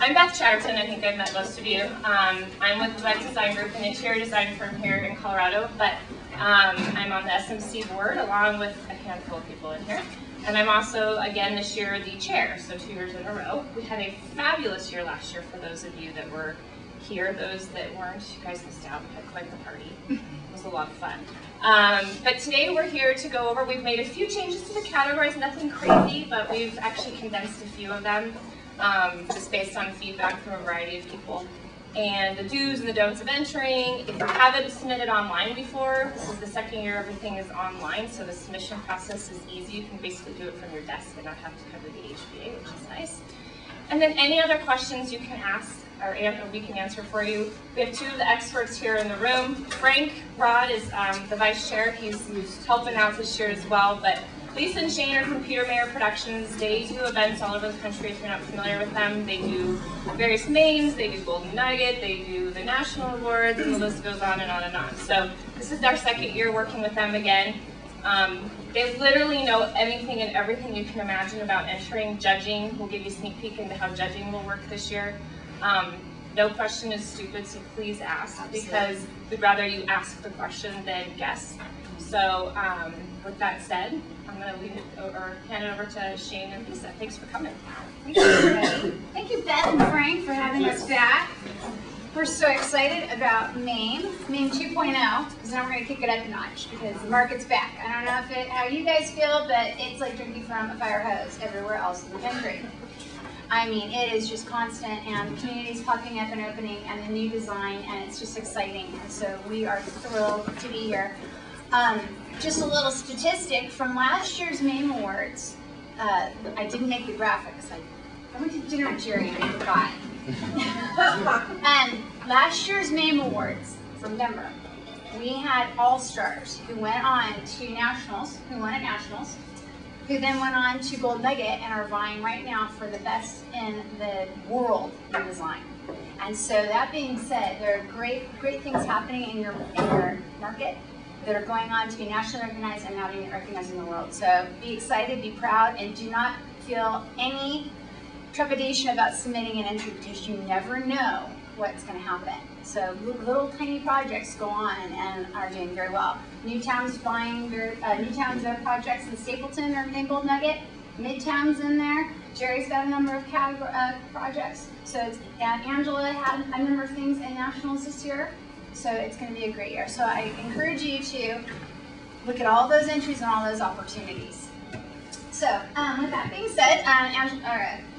I'm Beth Chatterton. I think I've met most of you. I'm with the Web Design Group, an interior design firm here in Colorado, but I'm on the SMC board along with a handful of people in here. And I'm also, again, this year the chair, so 2 years in a row. We had a fabulous year last year for those of you that were here. Those that weren't, you guys missed out. We had quite the party. It was a lot of fun. But today we're here to go over, we've made a few changes to the categories, nothing crazy, but we've actually condensed a few of them just based on feedback from a variety of people. And the do's and the don'ts of entering. If you haven't submitted online before, this is the second year everything is online, so the submission process is easy. You can basically do it from your desk and not have to cover the HBA, which is nice. And then any other questions you can ask, or we can answer for you. We have two of the experts here in the room. Frank Rod is the vice chair. He's helping out this year as well. But Lisa and Shane are from Peter Mayer Productions. They do events all over the country if you're not familiar with them. They do various MAMEs, they do Golden Nugget, they do the national awards, and the list goes on and on and on. So this is our second year working with them again. They literally know anything and everything you can imagine about entering, judging. We'll give you a sneak peek into how judging will work this year. No question is stupid, so please ask, because we'd rather you ask the question than guess. So with that said, I'm going to leave it or hand it over to Shane and Lisa. Thanks for coming. Thank you, Thank you, Beth and Frank, for having us back. We're so excited about MAME 2.0, because now we're going to kick it up a notch, because the market's back. I don't know how you guys feel, but it's like drinking from a fire hose everywhere else in the country. I mean, it is just constant, and the community's popping up and opening, and the new design, and it's just exciting. And so we are thrilled to be here. Just a little statistic from last year's MAME Awards. I didn't make the graphics. I went to dinner with Jerry and I forgot. And last year's MAME Awards from Denver, we had all-stars who went on to nationals, who won at nationals, who then went on to Gold Nugget and are vying right now for the best in the world in design. And so that being said, there are great things happening in your market that are going on to be nationally recognized and now being recognized in the world. So be excited, be proud, and do not feel any trepidation about submitting an entry, because you never know what's going to happen. So little tiny projects go on and are doing very well. Newtown's buying Newtown's their projects in Stapleton or in Gold Nugget. Midtown's in there. Jerry's got a number of projects. So Angela had a number of things in nationals this year. So it's going to be a great year. So I encourage you to look at all those entries and all those opportunities. So with that being said,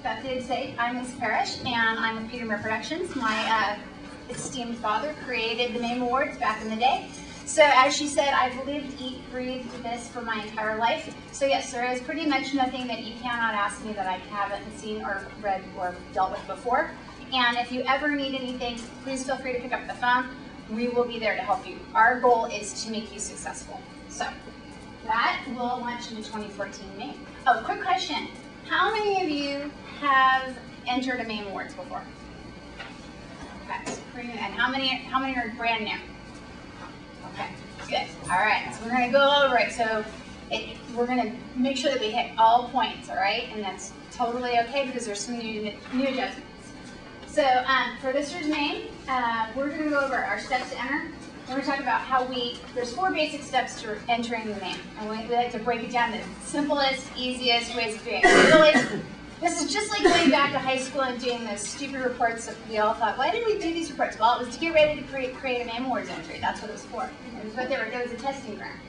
Beth did say I'm Lisa Parrish, and I'm with Peter Mayer Productions. My esteemed father created the MAME Awards back in the day. So as she said, I've lived, eat, breathed this for my entire life. So yes, there is pretty much nothing that you cannot ask me that I haven't seen or read or dealt with before. And if you ever need anything, please feel free to pick up the phone. We will be there to help you. Our goal is to make you successful. So that will launch into 2014 MAME. Oh, quick question. How many of you have entered a MAME Awards before? Okay, so pretty new. And how many are brand new? Okay, good. All right, so we're going to go over it. So we're going to make sure that we hit all points, all right? And that's totally okay, because there's some new adjustments. So for this year's MAME, we're going to go over our steps to enter. We're going to talk about there's 4 basic steps to entering the MAME. And we like to break it down to the simplest, easiest ways of doing it. Really, this is just like going back to high school and doing those stupid reports that we all thought, why did we do these reports? Well, it was to get ready to create a MAME Awards entry. That's what it was for. It was what it was a testing ground.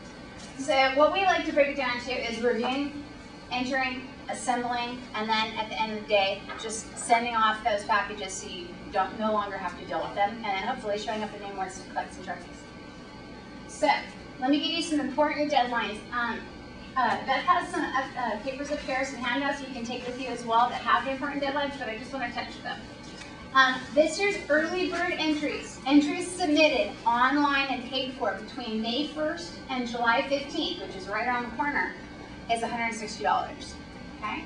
So what we like to break it down to is reviewing, entering, assembling, and then at the end of the day, just sending off those packages so you no longer have to deal with them, and then hopefully showing up at MAME Awards to collect some trophies. So let me give you some important deadlines. Beth has some papers up here, some handouts you can take with you as well that have the important deadlines, but I just want to touch them. This year's early bird entries submitted online and paid for between May 1st and July 15th, which is right around the corner, is $160. Okay?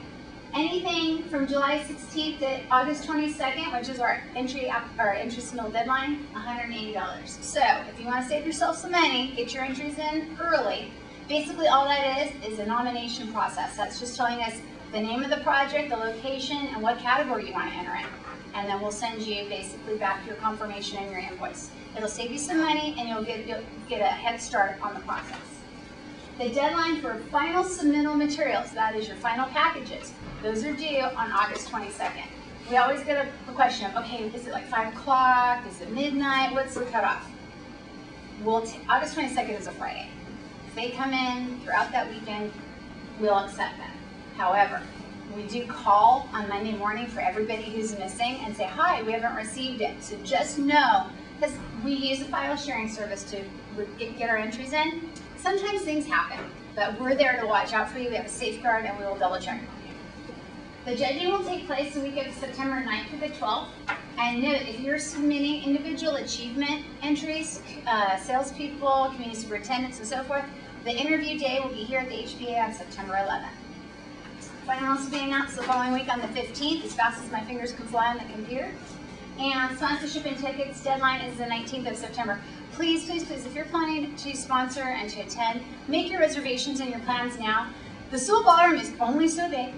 Anything from July 16th to August 22nd, which is our entry submittal deadline, $180. So if you want to save yourself some money, get your entries in early. Basically all that is a nomination process. That's just telling us the name of the project, the location, and what category you want to enter in. And then we'll send you basically back your confirmation and your invoice. It'll save you some money, and you'll get a head start on the process. The deadline for final submittal materials, that is your final packages, those are due on August 22nd. We always get a question of, okay, is it like 5 o'clock? Is it midnight? What's the cutoff? August 22nd is a Friday. If they come in throughout that weekend, we'll accept them. However, we do call on Monday morning for everybody who's missing and say, hi, we haven't received it. So just know, because we use a file sharing service to get our entries in, sometimes things happen, but we're there to watch out for you. We have a safeguard, and we will double check. The judging will take place the week of September 9th through the 12th. And note, if you're submitting individual achievement entries, salespeople, community superintendents, and so forth, the interview day will be here at the HPA on September 11th. Finals will be announced the following week on the 15th, as fast as my fingers can fly on the computer. And sponsorship and tickets deadline is the 19th of September. Please, please, please, if you're planning to sponsor and to attend, make your reservations and your plans now. The Sewell Ballroom is only so big,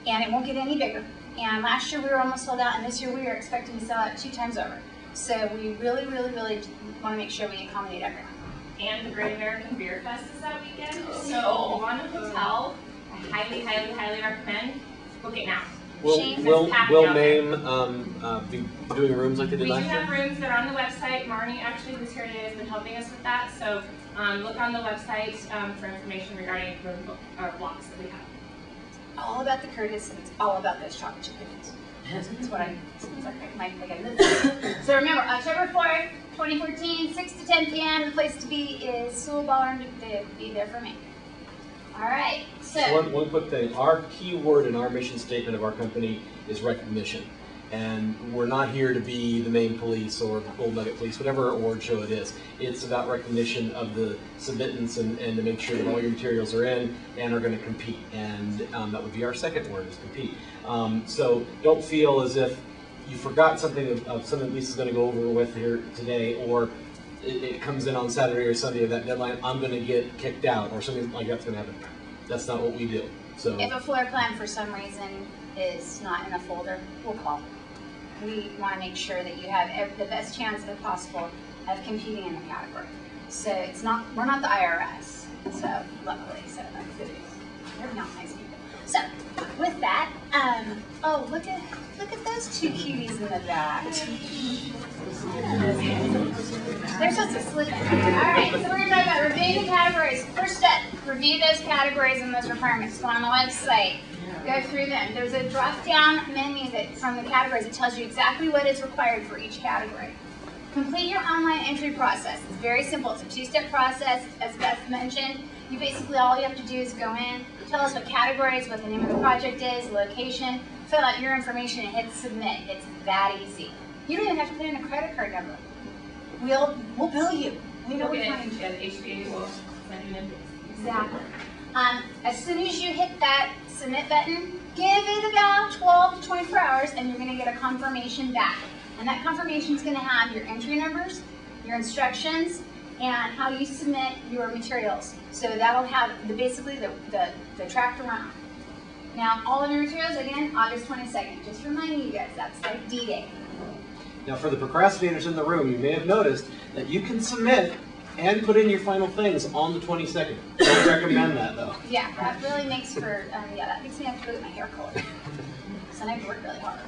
and it won't get any bigger. And last year we were almost sold out, and this year we are expecting to sell out 2 times over. So we really, really, really want to make sure we accommodate everyone. And the Great American Beer Fest is that weekend. So if you want a hotel, I highly, highly, highly recommend book it now. Will MAME be doing rooms like they did last year? We do have rooms that are on the website. Marnie, actually, who's here today, has been helping us with that. So look on the website for information regarding room blocks that we have. All about the Curtis, and it's all about those chocolate chip cookies. That's what So remember, October 4th, 2014, 6 to 10 p.m. The place to be is Sewell Ballroom. To be there for me. All right. So one quick thing. Our key word in our mission statement of our company is recognition. And we're not here to be the Maine Police or the Gold Nugget Police, whatever award show it is. It's about recognition of the submittants and to make sure that all your materials are in and are going to compete. And that would be our second word, is compete. So don't feel as if you forgot something of something Lisa's going to go over with here today, or it comes in on Saturday or Sunday of that deadline, I'm going to get kicked out, or something like that's going to happen. That's not what we do. So if a floor plan for some reason is not in a folder, we'll call. We want to make sure that you have the best chance possible of competing in the category. So it's not, we're not the IRS. So luckily, so that's good. They're not nice people. So with that, oh look at those 2 cuties in the back. They're supposed to sleep. All right, so we're going to talk about reviewing the categories. First step, review those categories and those requirements. Go on the website. Go through them. There's a drop-down menu from the categories that tells you exactly what is required for each category. Complete your online entry process. It's very simple. It's a 2-step process, as Beth mentioned. You basically, all you have to do is go in, tell us what categories, what the name of the project is, location, fill out your information, and hit submit. It's that easy. You don't even have to put in a credit card number. We'll bill you. We know we'll we're get into the HBA will send you an invoice. Exactly. As soon as you hit that submit button, give it about 12 to 24 hours, and you're going to get a confirmation back. And that confirmation is going to have your entry numbers, your instructions, and how you submit your materials. So that'll have basically the track to run on. Now, all of your materials, again, August 22nd. Just reminding you guys, that's like D-Day. now for the procrastinators in the room, you may have noticed that you can submit and put in your final things on the 22nd. Don't recommend that though. Yeah, that really makes for, yeah, that makes me have to go get my hair colored. So I have to work really hard.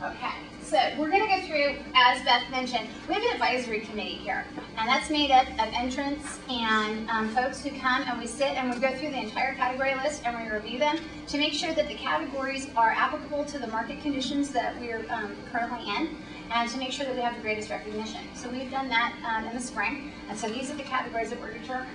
Okay, so we're going to go through, as Beth mentioned, we have an advisory committee here, and that's made up of entrants and folks who come, and we sit and we go through the entire category list and we review them to make sure that the categories are applicable to the market conditions that we're currently in, and to make sure that we have the greatest recognition. So we've done that in the spring, and so these are the categories that were determined.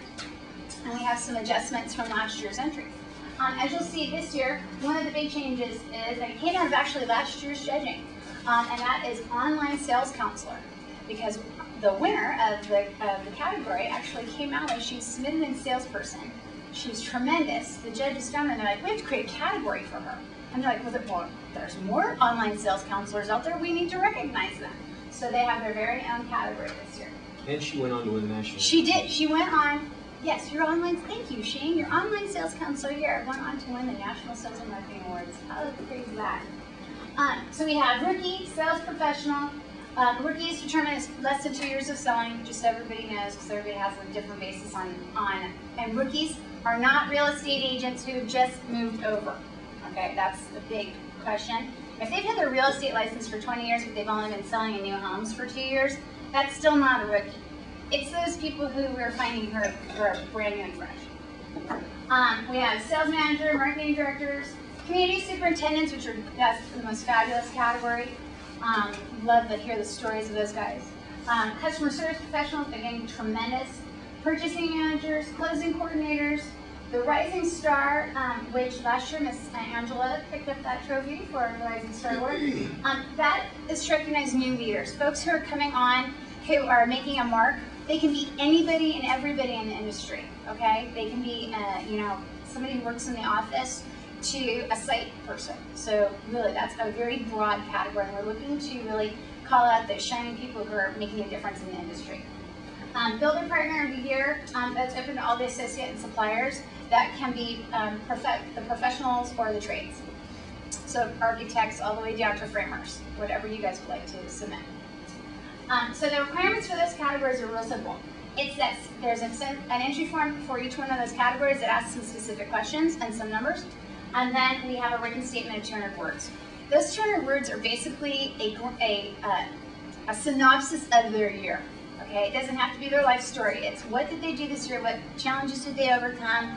And we have some adjustments from last year's entries. As you'll see this year, one of the big changes is, and it came out of actually last year's judging, and that is online sales counselor. Because the winner of the category actually came out and she submitted in salesperson. She was tremendous. The judges found her and they're like, we have to create a category for her. And they're like, well, there's more online sales counselors out there. We need to recognize them. So they have their very own category this year. And she went on to win the national. She did. She went on. Yes, your online, thank you, Shane. Your online sales counselor here went on to win the National Sales and Marketing Awards. How crazy is that? So we have rookie, sales professional. Rookie is determined as less than 2 years of selling, just so everybody knows, because everybody has a different basis on. And rookies are not real estate agents who have just moved over. Okay, that's the big question. If they've had their real estate license for 20 years, but they've only been selling in new homes for 2 years, that's still not a rookie. It's those people who we're finding who are brand new and fresh. We have sales manager, marketing directors, community superintendents, which are that's the most fabulous category. Love to hear the stories of those guys. Customer service professionals, again, tremendous. Purchasing managers, closing coordinators, the Rising Star, which last year Miss Angela picked up that trophy for the Rising Star Award. That is to recognize new leaders, folks who are coming on, who are making a mark. They can be anybody and everybody in the industry, okay? They can be, somebody who works in the office to a site person. So really, that's a very broad category. And we're looking to really call out those shining people who are making a difference in the industry. Builder Partner of the Year, that's open to all the associate and suppliers. That can be the professionals or the trades. So architects all the way down to framers, whatever you guys would like to submit. So the requirements for those categories are real simple. It's that there's an entry form for each one of those categories that asks some specific questions and some numbers. And then we have a written statement of 200 words. Those 200 words are basically a synopsis of their year. Okay, it doesn't have to be their life story. It's what did they do this year? What challenges did they overcome?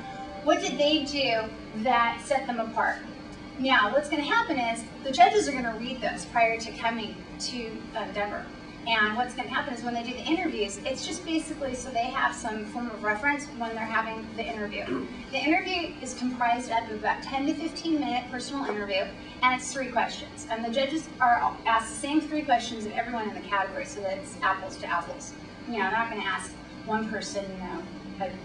What did they do that set them apart? Now, what's going to happen is the judges are going to read those prior to coming to Denver. And what's going to happen is when they do the interviews, it's just basically so they have some form of reference when they're having the interview. The interview is comprised of about 10 to 15 minute personal interview, and it's 3 questions. And the judges are asked the same 3 questions of everyone in the category, so that it's apples to apples. They're not going to ask one person,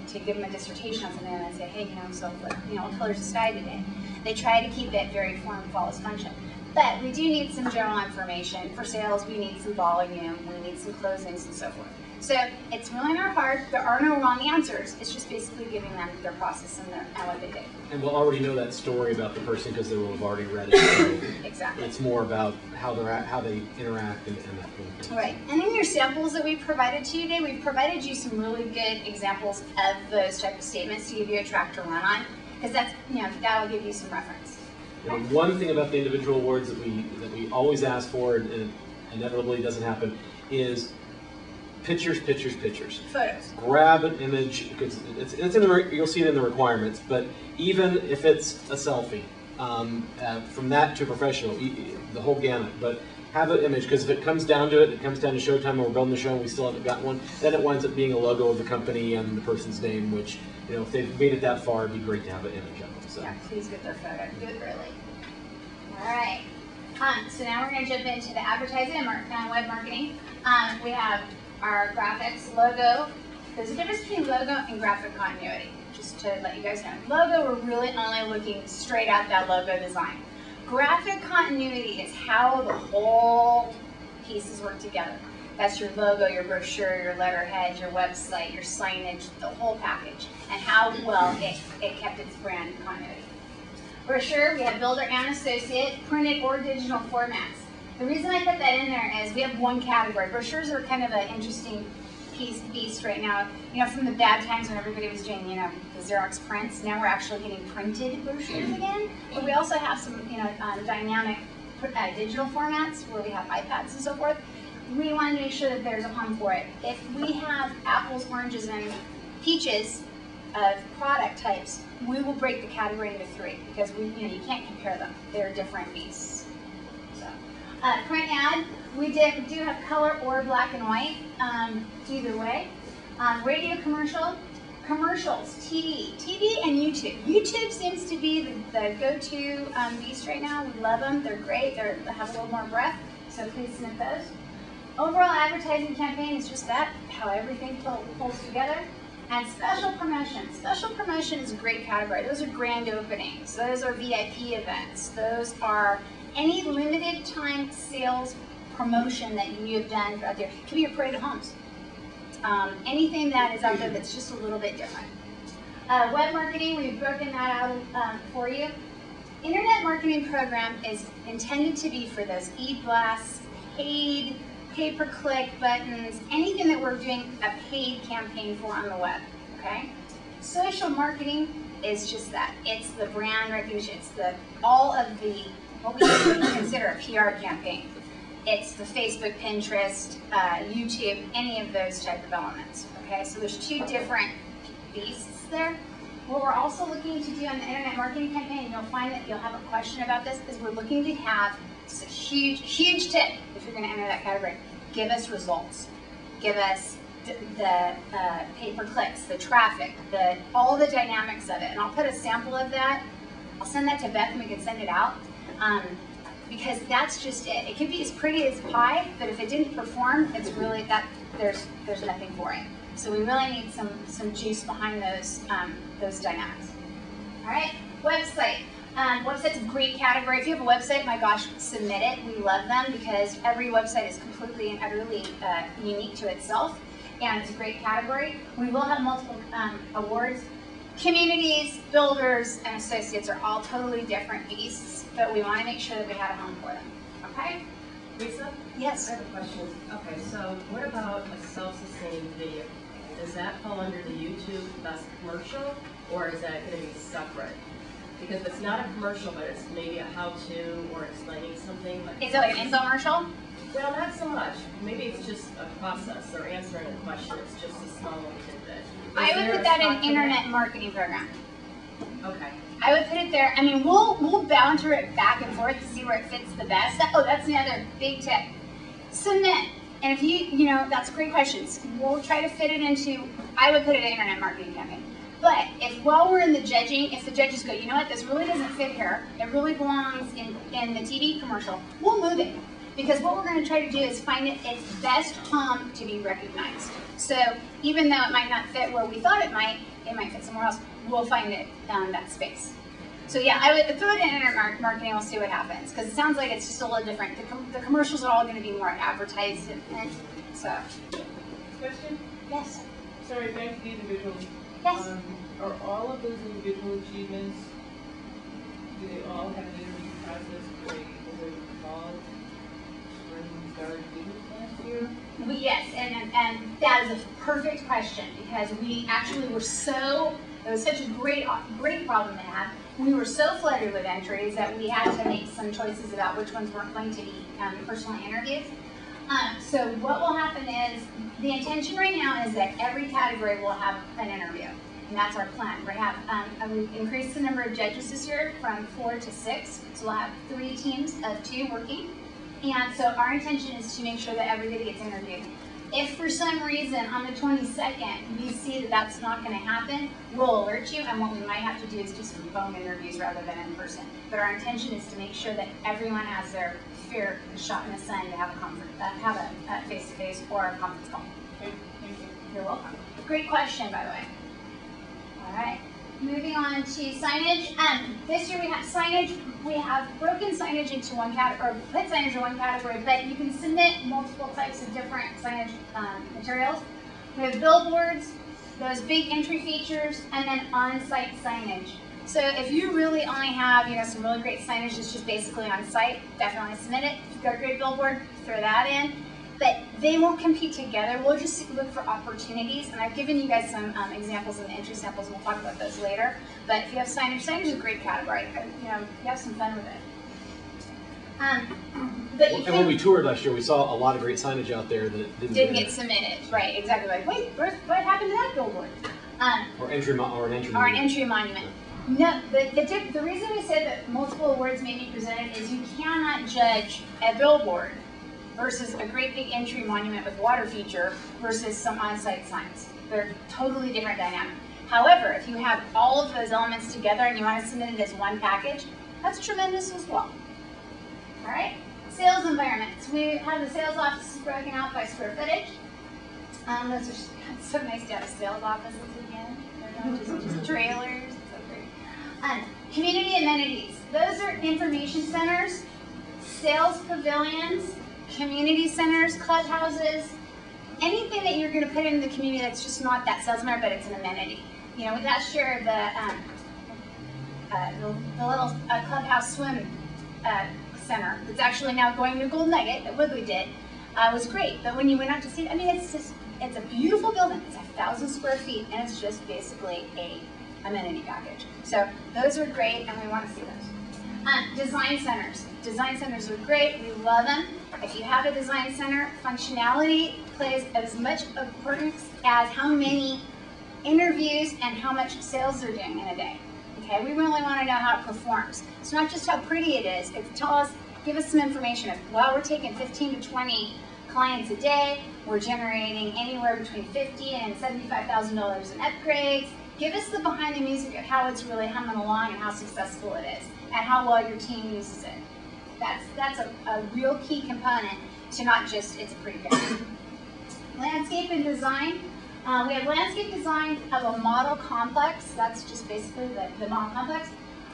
to give them a dissertation on something and then say, hey, so what color's the sky today? They try to keep it very form follows function. But we do need some general information. For sales, we need some volume, we need some closings and so forth. So it's really not hard. There are no wrong answers. It's just basically giving them their process and what they did. And we'll already know that story about the person because they will have already read it. So exactly. It's more about how they interact and that kind of thing. Right. And in your samples that we provided to you today, we've provided you some really good examples of those type of statements to give you a track to run on, because that's that'll give you some reference. And one thing about the individual awards that we always ask for, and it inevitably doesn't happen, is pictures. Photos. Grab an image, because it's you'll see it in the requirements, but even if it's a selfie, from that to professional, the whole gamut, but have an image, because if it comes down to showtime and we're building the show and we still haven't got one, then it winds up being a logo of the company and the person's name, which, if they've made it that far, it'd be great to have an image of them. So. Yeah, please get their photo. Do it early. All right. So now we're going to jump into the advertising and web marketing. We have our graphics, logo. There's a difference between logo and graphic continuity, just to let you guys know. Logo, we're really only looking straight at that logo design. Graphic continuity is how the whole pieces work together. That's your logo, your brochure, your letterhead, your website, your signage, the whole package, and how well it kept its brand continuity. Brochure, we have builder and associate, printed or digital formats. The reason I put that in there is we have one category. Brochures are kind of an interesting beast right now. From the bad times when everybody was doing, the Xerox prints, now we're actually getting printed brochures again. But we also have some, dynamic digital formats where we have iPads and so forth. We want to make sure that there's a home for it. If we have apples, oranges, and peaches of product types, we will break the category into 3 because you can't compare them. They're different beasts. So, print ad, we do have color or black and white, either way. Radio commercials, TV and YouTube. YouTube seems to be the go-to beast right now. We love them. They're great. They have a little more breadth, so please submit those. Overall advertising campaign is just that, how everything pulls together. And special promotion. Special promotion is a great category. Those are grand openings. Those are VIP events. Those are any limited time sales promotion that you have done throughout there. It could be your parade of homes. anything that is out there that's just a little bit different. Web marketing, we've broken that out for you. Internet marketing program is intended to be for those e-blasts, paid, pay-per-click buttons, anything that we're doing a paid campaign for on the web, okay? Social marketing is just that. It's the brand recognition. It's all of the, what we consider a PR campaign. It's the Facebook, Pinterest, YouTube, any of those type of elements, okay? So there's two different beasts there. What we're also looking to do on the internet marketing campaign, and you'll find that you'll have a question about this, is we're looking to have this huge, huge tip if you're going to enter that category. Give us results. Give us the pay-per-clicks, the traffic, all the dynamics of it. And I'll put a sample of that. I'll send that to Beth and we can send it out. Because that's just it. It could be as pretty as pie, but if it didn't perform, it's really that there's nothing for it. So we really need some juice behind those dynamics. All right, website. Website's a great category. If you have a website, my gosh, submit it. We love them because every website is completely and utterly unique to itself, and it's a great category. We will have multiple awards. Communities, builders, and associates are all totally different beasts, but we want to make sure that we have a home for them. Okay? Lisa? Yes. I have a question. Okay, so what about a self-sustaining video? Does that fall under the YouTube Best Commercial, or is that going to be separate? Because if it's not a commercial, but it's maybe a how-to or explaining something. Like Is it like an infomercial? Well, not so much. Maybe it's just a process. They're answering a question. It's just a small little tidbit. I would put that in internet marketing program. Okay. I would put it there. I mean, we'll bounce it back and forth to see where it fits the best. Oh, that's another big tip. Submit. And if you know, that's great questions. We'll try to fit it into, I would put it in internet marketing campaign. But if while we're in the judging, if the judges go, you know what, this really doesn't fit here, it really belongs in the TV commercial, we'll move it. Because what we're going to try to do is find its best home to be recognized. So even though it might not fit where we thought it might fit somewhere else, we'll find it that space. So yeah, I would throw it in internet marketing, we'll see what happens. Because it sounds like it's just a little different. The commercials are all going to be more advertised. So. Question? Yes. Sorry, back to the individuals. Yes. Are all of those individual achievements, do they all have an interview process where they called when we started doing this last year? Yes, and that is a perfect question because we actually were it was such a great problem to have. We were so flooded with entries that we had to make some choices about which ones weren't going to be personal interviews. So what will happen is, the intention right now is that every category will have an interview. And that's our plan. We've increased the number of judges this year from 4 to 6. So we'll have 3 teams of 2 working. And so our intention is to make sure that everybody gets interviewed. If for some reason on the 22nd you see that that's not going to happen, we'll alert you, and what we might have to do is do some phone interviews rather than in person. But our intention is to make sure that everyone has their fair shot in the sun to have a face-to-face or a conference call. Okay, thank you. You're welcome. Great question, by the way. All right. Moving on to signage. This year we have signage. We have broken signage into one category, or put signage in one category, but you can submit multiple types of different signage materials. We have billboards, those big entry features, and then on-site signage. So if you really only have, some really great signage that's just basically on site, definitely submit it. If you've got a great billboard, throw that in. But they won't compete together. We'll just look for opportunities. And I've given you guys some examples in the entry samples, and we'll talk about those later. But if you have signage is a great category. You have some fun with it. And when we toured last year, we saw a lot of great signage out there that didn't get submitted. Right, exactly. Like, wait, what happened to that billboard? Or an entry monument. No, the reason we said that multiple awards may be presented is you cannot judge a billboard versus a great big entry monument with water feature versus some on-site signs. They're totally different dynamic. However, if you have all of those elements together and you want to submit it as one package, that's tremendous as well. All right, sales environments. We have the sales offices broken out by square footage. Those are so nice to have sales offices again. They're not just trailers. It's so great. Community amenities. Those are information centers, sales pavilions, community centers, clubhouses, anything that you're going to put in the community that's just not that sales matter, but it's an amenity. You know, last year the little clubhouse swim center that's actually now going to Gold Nugget that Wiggly did was great. But when you went out to see it, I mean, it's a beautiful building. It's 1,000 square feet, and it's just basically a amenity package. So those are great, and we want to see those. Design centers. Design centers are great. We love them. If you have a design center, functionality plays as much importance as how many interviews and how much sales they're doing in a day. Okay, we really want to know how it performs. It's not just how pretty it is. It's give us some information of, well, we're taking 15 to 20 clients a day. We're generating anywhere between $50,000 and $75,000 in upgrades. Give us the behind the music of how it's really humming along and how successful it is and how well your team uses it. That's a real key component to not just it's a pretty picture. Landscape and design. We have landscape design of a model complex. That's just basically the model complex.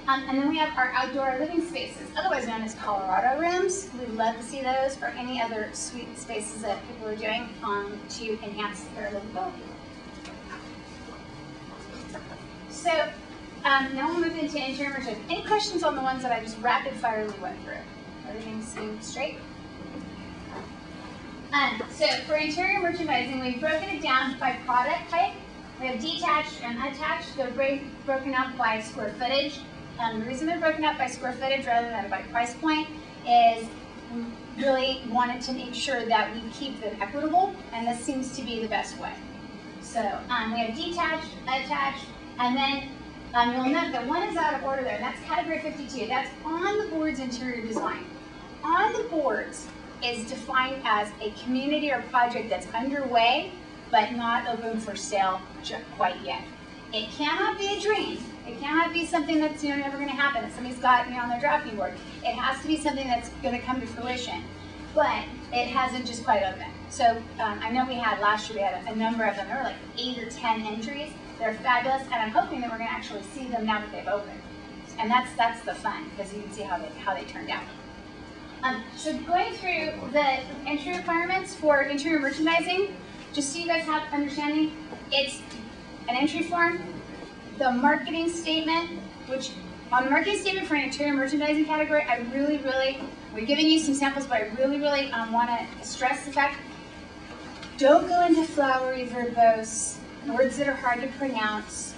And then we have our outdoor living spaces, otherwise known as Colorado rooms. We'd love to see those or any other sweet spaces that people are doing to enhance their livability. So now we'll move into interior merchandising. Any questions on the ones that I just rapid firely went through? Everything seemed straight? So for interior merchandising, we've broken it down by product type. We have detached and attached. They're broken up by square footage. The reason they're broken up by square footage rather than by price point is we really wanted to make sure that we keep them equitable, and this seems to be the best way. So we have detached, attached, and then you'll note that one is out of order there, and that's category 52. That's on the board's interior design. On the boards is defined as a community or project that's underway, but not open for sale quite yet. It cannot be a dream. It cannot be something that's never going to happen, that somebody's got on their drafting board. It has to be something that's going to come to fruition, but it hasn't just quite opened. So I know we had last year, we had a number of them. There were like 8 or 10 entries. They're fabulous, and I'm hoping that we're going to actually see them now that they've opened. And that's the fun, because you can see how they turned out. So going through the entry requirements for interior merchandising, just so you guys have understanding, it's an entry form, the marketing statement, which on the marketing statement for an interior merchandising category, I really, we're giving you some samples, but I really want to stress the fact, don't go into flowery, verbose, words that are hard to pronounce,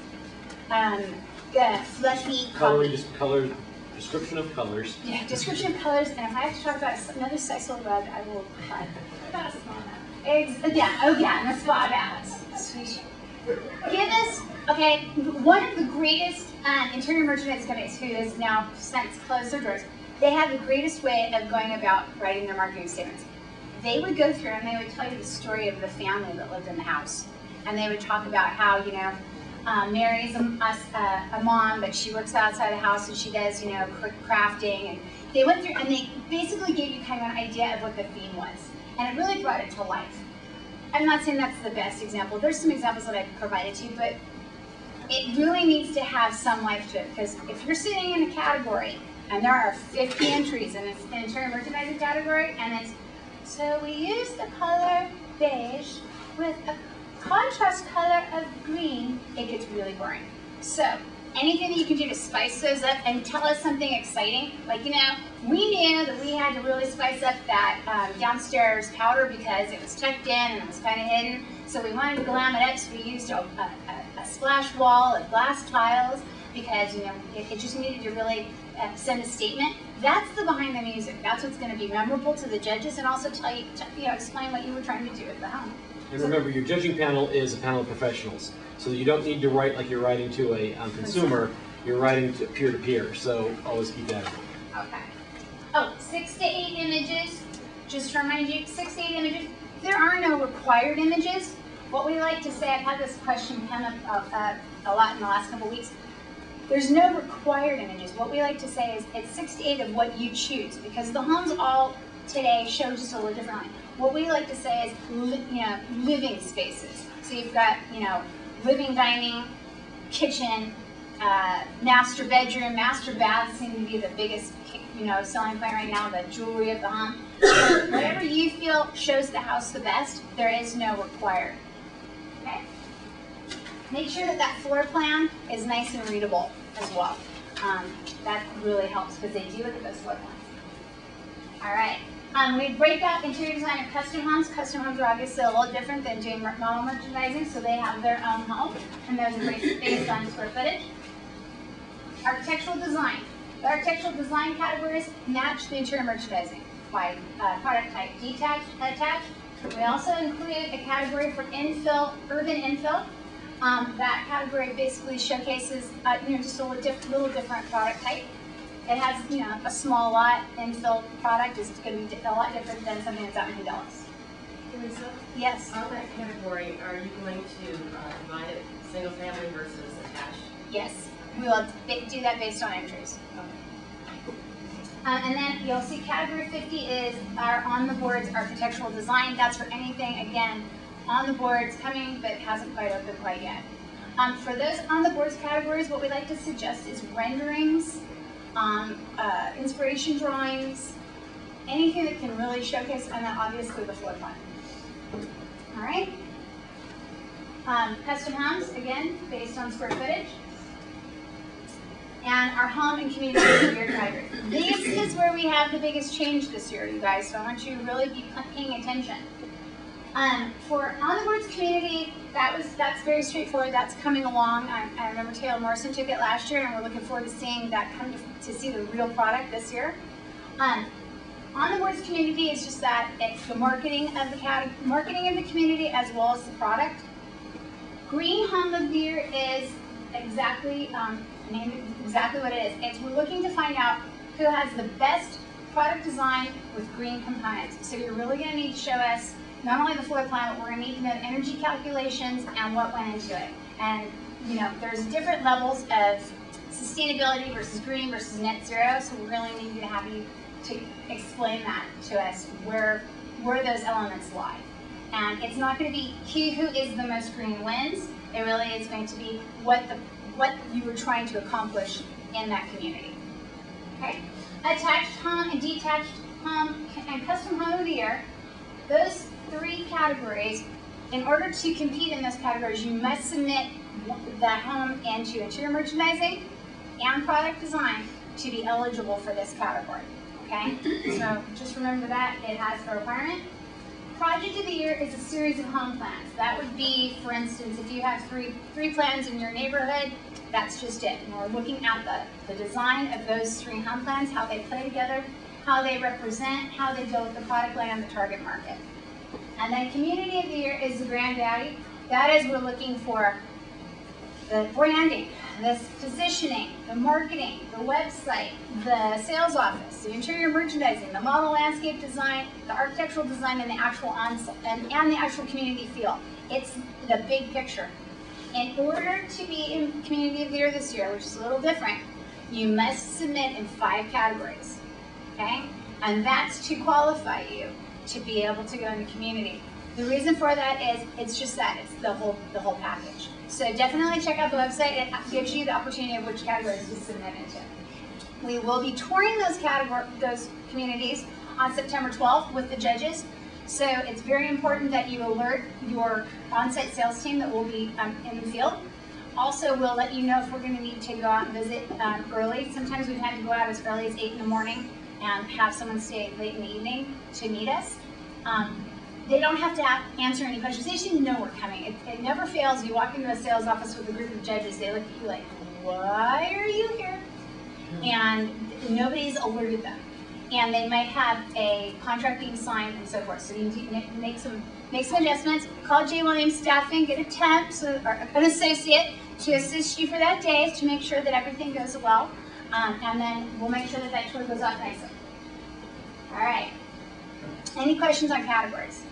fluffy Color, description of colors. Yeah, description of colors, and if I have to talk about another sexual rug, I will. And the spa baths. Give us, okay, one of the greatest interior merchandising companies who has now since closed their doors, they have the greatest way of going about writing their marketing statements. They would go through and they would tell you the story of the family that lived in the house. And they would talk about how, Mary's a mom, but she works outside the house and she does, crafting. And they went through and they basically gave you kind of an idea of what the theme was. And it really brought it to life. I'm not saying that's the best example. There's some examples that I provided to you, but it really needs to have some life to it. Because if you're sitting in a category and there are 50 entries in an interior merchandising category, and it's, so we use the color beige with a contrast color of green, it gets really boring. So anything that you can do to spice those up and tell us something exciting, like, we knew that we had to really spice up that downstairs powder because it was tucked in and it was kind of hidden. So we wanted to glam it up, so we used a splash wall of glass tiles because, it just needed to really send a statement. That's the behind the music. That's what's going to be memorable to the judges and also tell you, explain what you were trying to do at the home. And remember, your judging panel is a panel of professionals. So you don't need to write like you're writing to a consumer. You're writing to peer-to-peer. So always keep that in mind. Okay. Oh, 6 to 8 images. Just to remind you, 6 to 8 images. There are no required images. What we like to say, I've had this question come up a lot in the last couple weeks. There's no required images. What we like to say is it's 6 to 8 of what you choose, because the homes all today show just a little differently. What we like to say is, living spaces. So you've got, living, dining, kitchen, master bedroom, master bath seem to be the biggest, selling point right now, the jewelry of the home. Whatever you feel shows the house the best, there is no required. Okay? Make sure that that floor plan is nice and readable as well. That really helps because they do look at those floor plans. All right. We break out interior design of custom homes. Custom homes are obviously a little different than doing model merchandising, so they have their own home, and those are based on square footage. Architectural design. The architectural design categories match the interior merchandising by product type, detached, attached. We also included a category for infill, urban infill. That category basically showcases just a little different product type. It has, a small lot infill product is going to be a lot different than something that's out in Dallas. Lisa, Yes. on that category, are you going to divide it single family versus attached? Yes. We will do that based on entries. And then you'll see category 50 is our on the boards architectural design. That's for anything, again, on the boards coming but hasn't quite opened quite yet. For those on the boards categories, what we like to suggest is renderings, inspiration drawings, anything that can really showcase, and then obviously the floor plan. All right. Custom homes, again, based on square footage. And our home and community of the year category. This is where we have the biggest change this year, you guys, so I want you to really be paying attention. For On the Boards community, that's very straightforward. That's coming along. I remember Taylor Morrison took it last year, and we're looking forward to seeing that come to see the real product this year. On the Boards community is just that it's the marketing of the community as well as the product. Green Home of the Year is exactly what it is. We're looking to find out who has the best product design with green components. So you're really going to need to show us not only the floor plan, but we're going to need to know the energy calculations and what went into it. And there's different levels of sustainability versus green versus net zero. So we really need to have you to explain that to us where those elements lie. And it's not going to be who is the most green wins. It really is going to be what you were trying to accomplish in that community. Okay? Attached home and detached home and custom home of the year. Those three categories, in order to compete in those categories, you must submit that home into interior merchandising and product design to be eligible for this category. Okay? So just remember that it has a requirement. Project of the year is a series of home plans. That would be, for instance, if you have three plans in your neighborhood, that's just it. And we're looking at the design of those three home plans, how they play together, how they represent, how they deal with the product line and the target market. And then community of the year is the granddaddy. That is, we're looking for the branding, the positioning, the marketing, the website, the sales office, the interior merchandising, the model landscape design, the architectural design, and the actual and the actual community feel. It's the big picture. In order to be in Community of the Year this year, which is a little different, you must submit in 5 categories. Okay? And that's to qualify you to be able to go into community. The reason for that is it's just that it's the whole package. So definitely check out the website. It gives you the opportunity of which categories to submit into. We will be touring those communities on September 12th with the judges. So it's very important that you alert your on-site sales team that will be in the field. Also, we'll let you know if we're going to need to go out and visit early. Sometimes we've had to go out as early as 8 in the morning and have someone stay late in the evening to meet us. They don't have to answer any questions. They just need to know we're coming. It never fails. You walk into a sales office with a group of judges, they look at you like, why are you here? And nobody's alerted them. And they might have a contract being signed and so forth. So you need to make some adjustments. Call J. Williams Staffing, get a temp or an associate to assist you for that day to make sure that everything goes well. And then we'll make sure that tour goes off nicely. All right. Any questions on categories?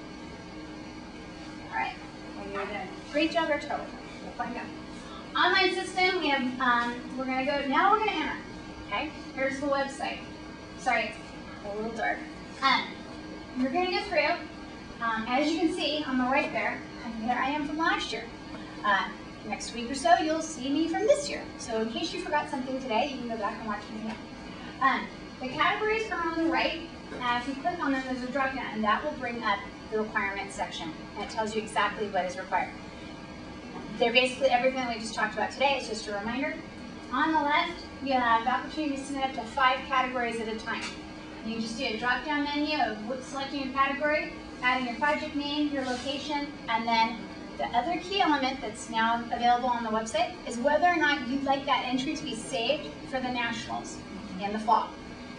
All right. Well, you're doing a great job, our total. We'll find out. Online system, we have, we're going to go, now we're going to enter. Okay? Here's the website. Sorry, it's a little dark. You're going to go through. As you can see on the right there I am from last year. Next week or so, you'll see me from this year. So in case you forgot something today, you can go back and watch me again. The categories are on the right. And if you click on them, there's a drop down, and that will bring up the requirements section, and it tells you exactly what is required. They're basically everything that we just talked about today. It's just a reminder. On the left, you have the opportunity to submit up to 5 categories at a time. You just do a drop-down menu of selecting your category, adding your project name, your location, and then the other key element that's now available on the website is whether or not you'd like that entry to be saved for the nationals in the fall.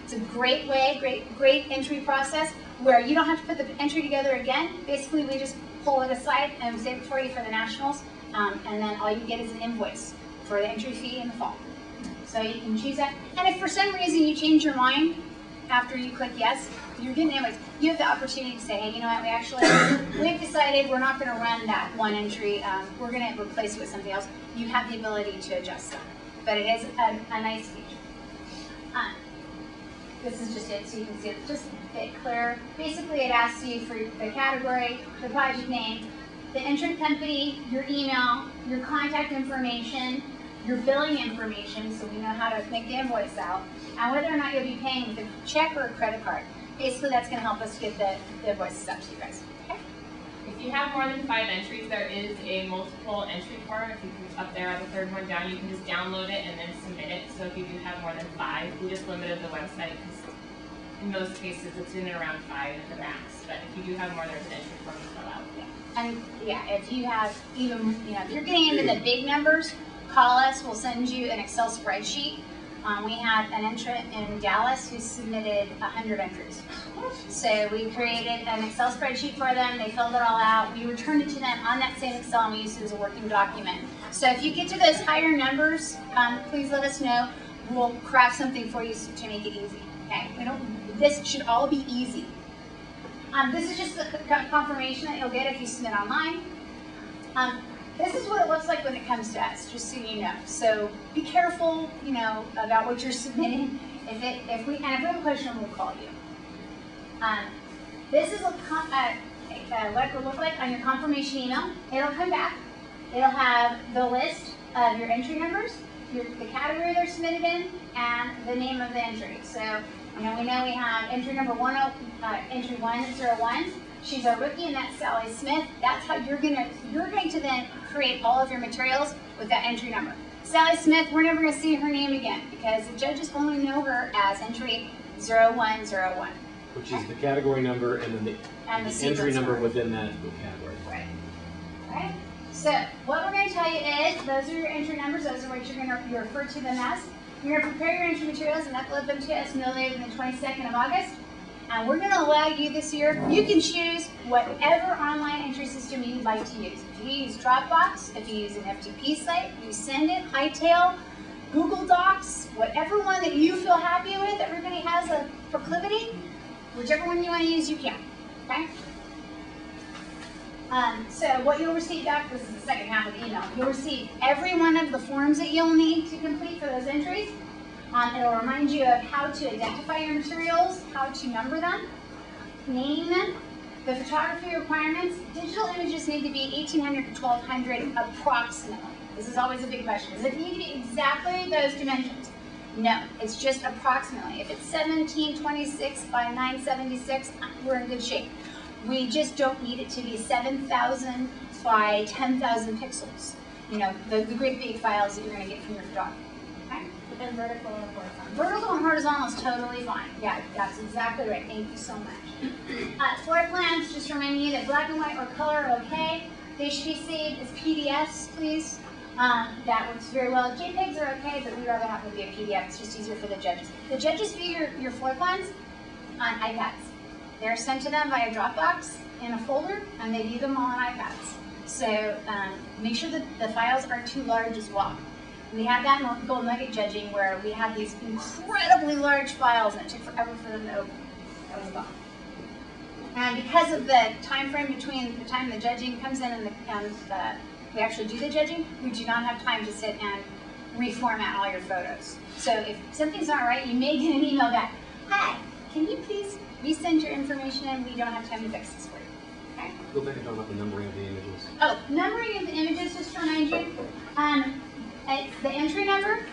It's a great way, great entry process where you don't have to put the entry together again. Basically, we just pull it aside and save it for you for the nationals, and then all you get is an invoice for the entry fee in the fall. So you can choose that. And if for some reason you change your mind after you click yes, you're getting invoice. You have the opportunity to say, hey, you know what, we've decided we're not going to run that one entry. We're going to replace it with something else. You have the ability to adjust that. But it is a nice feature. This is just it, so you can see it's just a bit clearer. Basically, it asks you for the category, the project name, the entry company, your email, your contact information, your billing information, so we know how to make the invoice out, and whether or not you'll be paying with a check or a credit card. Basically, that's going to help us get the invoices out to you guys. Okay? If you have more than 5 entries, there is a multiple entry form. If you can up there, the third one down, you can just download it and then submit it. So if you do have more than 5, we just limited the website because in most cases it's in and around 5 at the max. But if you do have more, there's an entry form to fill out. And yeah, if you have even, if you're getting into the big numbers, call us. We'll send you an Excel spreadsheet. We had an entrant in Dallas who submitted 100 entries. So we created an Excel spreadsheet for them. They filled it all out. We returned it to them on that same Excel, and we used it as a working document. So if you get to those higher numbers, please let us know. We'll craft something for you to make it easy. Okay? This should all be easy. This is just the confirmation that you'll get if you submit online. This is what it looks like when it comes to us, just so you know. So be careful, about what you're submitting. If we have a question, we'll call you. This is what it will look like on your confirmation email. It'll come back. It'll have the list of your entry numbers, the category they're submitted in, and the name of the entry. So we know we have entry number entry 101. She's our rookie, and that's Sally Smith. That's how you're going to then create all of your materials with that entry number. Sally Smith, we're never going to see her name again because the judges only know her as entry 0101. Which is the category number and then the entry number within that category. Right. Right. So what we're going to tell you is those are your entry numbers. Those are what you're going to refer to them as. You're going to prepare your entry materials and upload them to us no later than the 22nd of August. And we're going to allow you this year, you can choose whatever online entry system you'd like to use. If you use Dropbox, if you use an FTP site, you send it, Hightail, Google Docs, whatever one that you feel happy with. Everybody has a proclivity. Whichever one you want to use, you can. Okay? So what you'll receive back, this is the second half of the email, you'll receive every one of the forms that you'll need to complete for those entries. It'll remind you of how to identify your materials, how to number them, name them, the photography requirements. Digital images need to be 1800 to 1200 approximately. This is always a big question. Does it need to be exactly those dimensions? No, it's just approximately. If it's 1726 by 976, we're in good shape. We just don't need it to be 7,000 by 10,000 pixels. The great big files that you're going to get from your photography. Okay? And vertical and horizontal. Vertical and horizontal is totally fine. Yeah, that's exactly right. Thank you so much. Floor plans, just reminding you that black and white or color are okay. They should be saved as PDFs, please. That works very well. JPEGs are okay, but we'd rather have them be a PDF. It's just easier for the judges. The judges view your floor plans on iPads. They're sent to them via Dropbox in a folder, and they view them all on iPads. So make sure that the files aren't too large as well. We had that in Gold Nugget judging where we had these incredibly large files and it took forever for them to open. That was a bummer. And because of the time frame between the time the judging comes in and we actually do the judging, we do not have time to sit and reformat all your photos. So if something's not right, you may get an email back. Hi, can you please resend your information in? We don't have time to fix this for you. Okay? Go back and talk about the numbering of the images. Oh, numbering of the images, just to remind you. The entry number,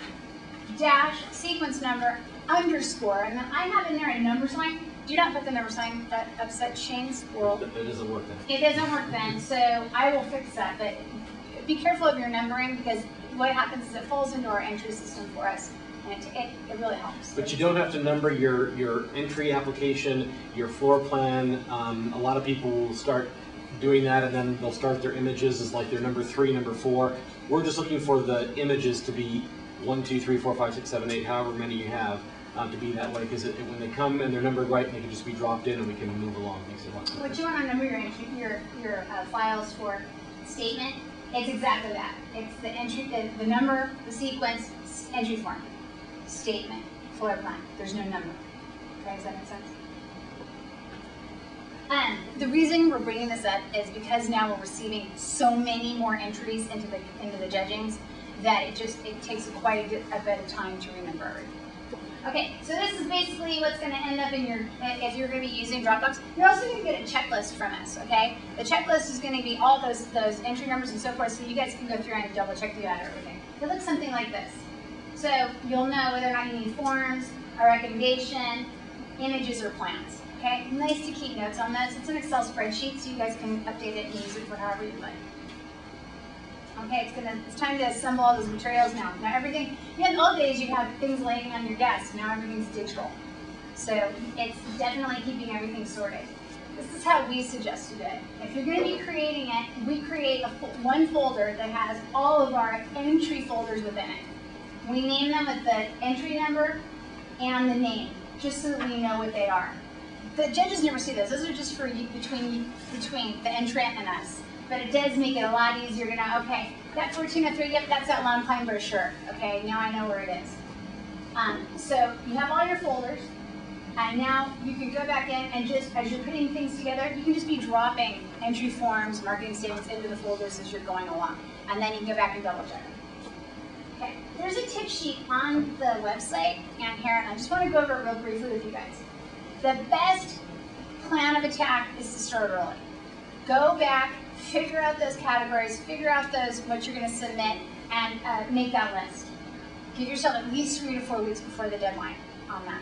dash, sequence number, underscore, and then I have in there a number sign. do not put the number sign of such chains. Well, It doesn't work then. it doesn't work then, so I will fix that. But be careful of your numbering, because what happens is it falls into our entry system for us, and it really helps. But you don't have to number your entry application, your floor plan. A lot of people will start doing that, and then they'll start their images as like their number 3, number 4. We're just looking for the images to be 1, 2, 3, 4, 5, 6, 7, 8, however many you have, to be that way, because when they come and they're numbered right, they can just be dropped in and we can move along. Makes it a lot quicker. What you want to number your files for statement, it's exactly that. It's the entry, the number, the sequence, entry form, statement, floor plan. There's no number. Okay, does that make sense? The reason we're bringing this up is because now we're receiving so many more entries into the judgings that it takes quite a bit of time to remember everything. Okay, so this is basically what's going to end up in your, if you're going to be using Dropbox. You're also going to get a checklist from us, okay? The checklist is going to be all those entry numbers and so forth, so you guys can go through and double check the out everything. It looks something like this. So you'll know whether or not you need forms, a recommendation, images, or plans, okay? Nice to keep notes on those. It's an Excel spreadsheet, so you guys can update it and use it for however you like. Okay, it's time to assemble all those materials now. Now everything, in the old days you have things laying on your desk. Now everything's digital. So it's definitely keeping everything sorted. This is how we suggest to do it. If you're going to be creating it, we create one folder that has all of our entry folders within it. We name them with the entry number and the name, just so that we know what they are. The judges never see those. Those are just for between the entrant and us. But it does make it a lot easier to know, okay, that 1403, yep, that's that Long Pine brochure. Okay, now I know where it is. So you have all your folders, and now you can go back in and just, as you're putting things together, you can just be dropping entry forms, marketing statements into the folders as you're going along. And then you can go back and double check them. Okay, there's a tip sheet on the website and here, and I just want to go over it real briefly with you guys. The best plan of attack is to start early. Go back, figure out those categories, figure out what you're going to submit, and make that list. Give yourself at least 3 to 4 weeks before the deadline on that.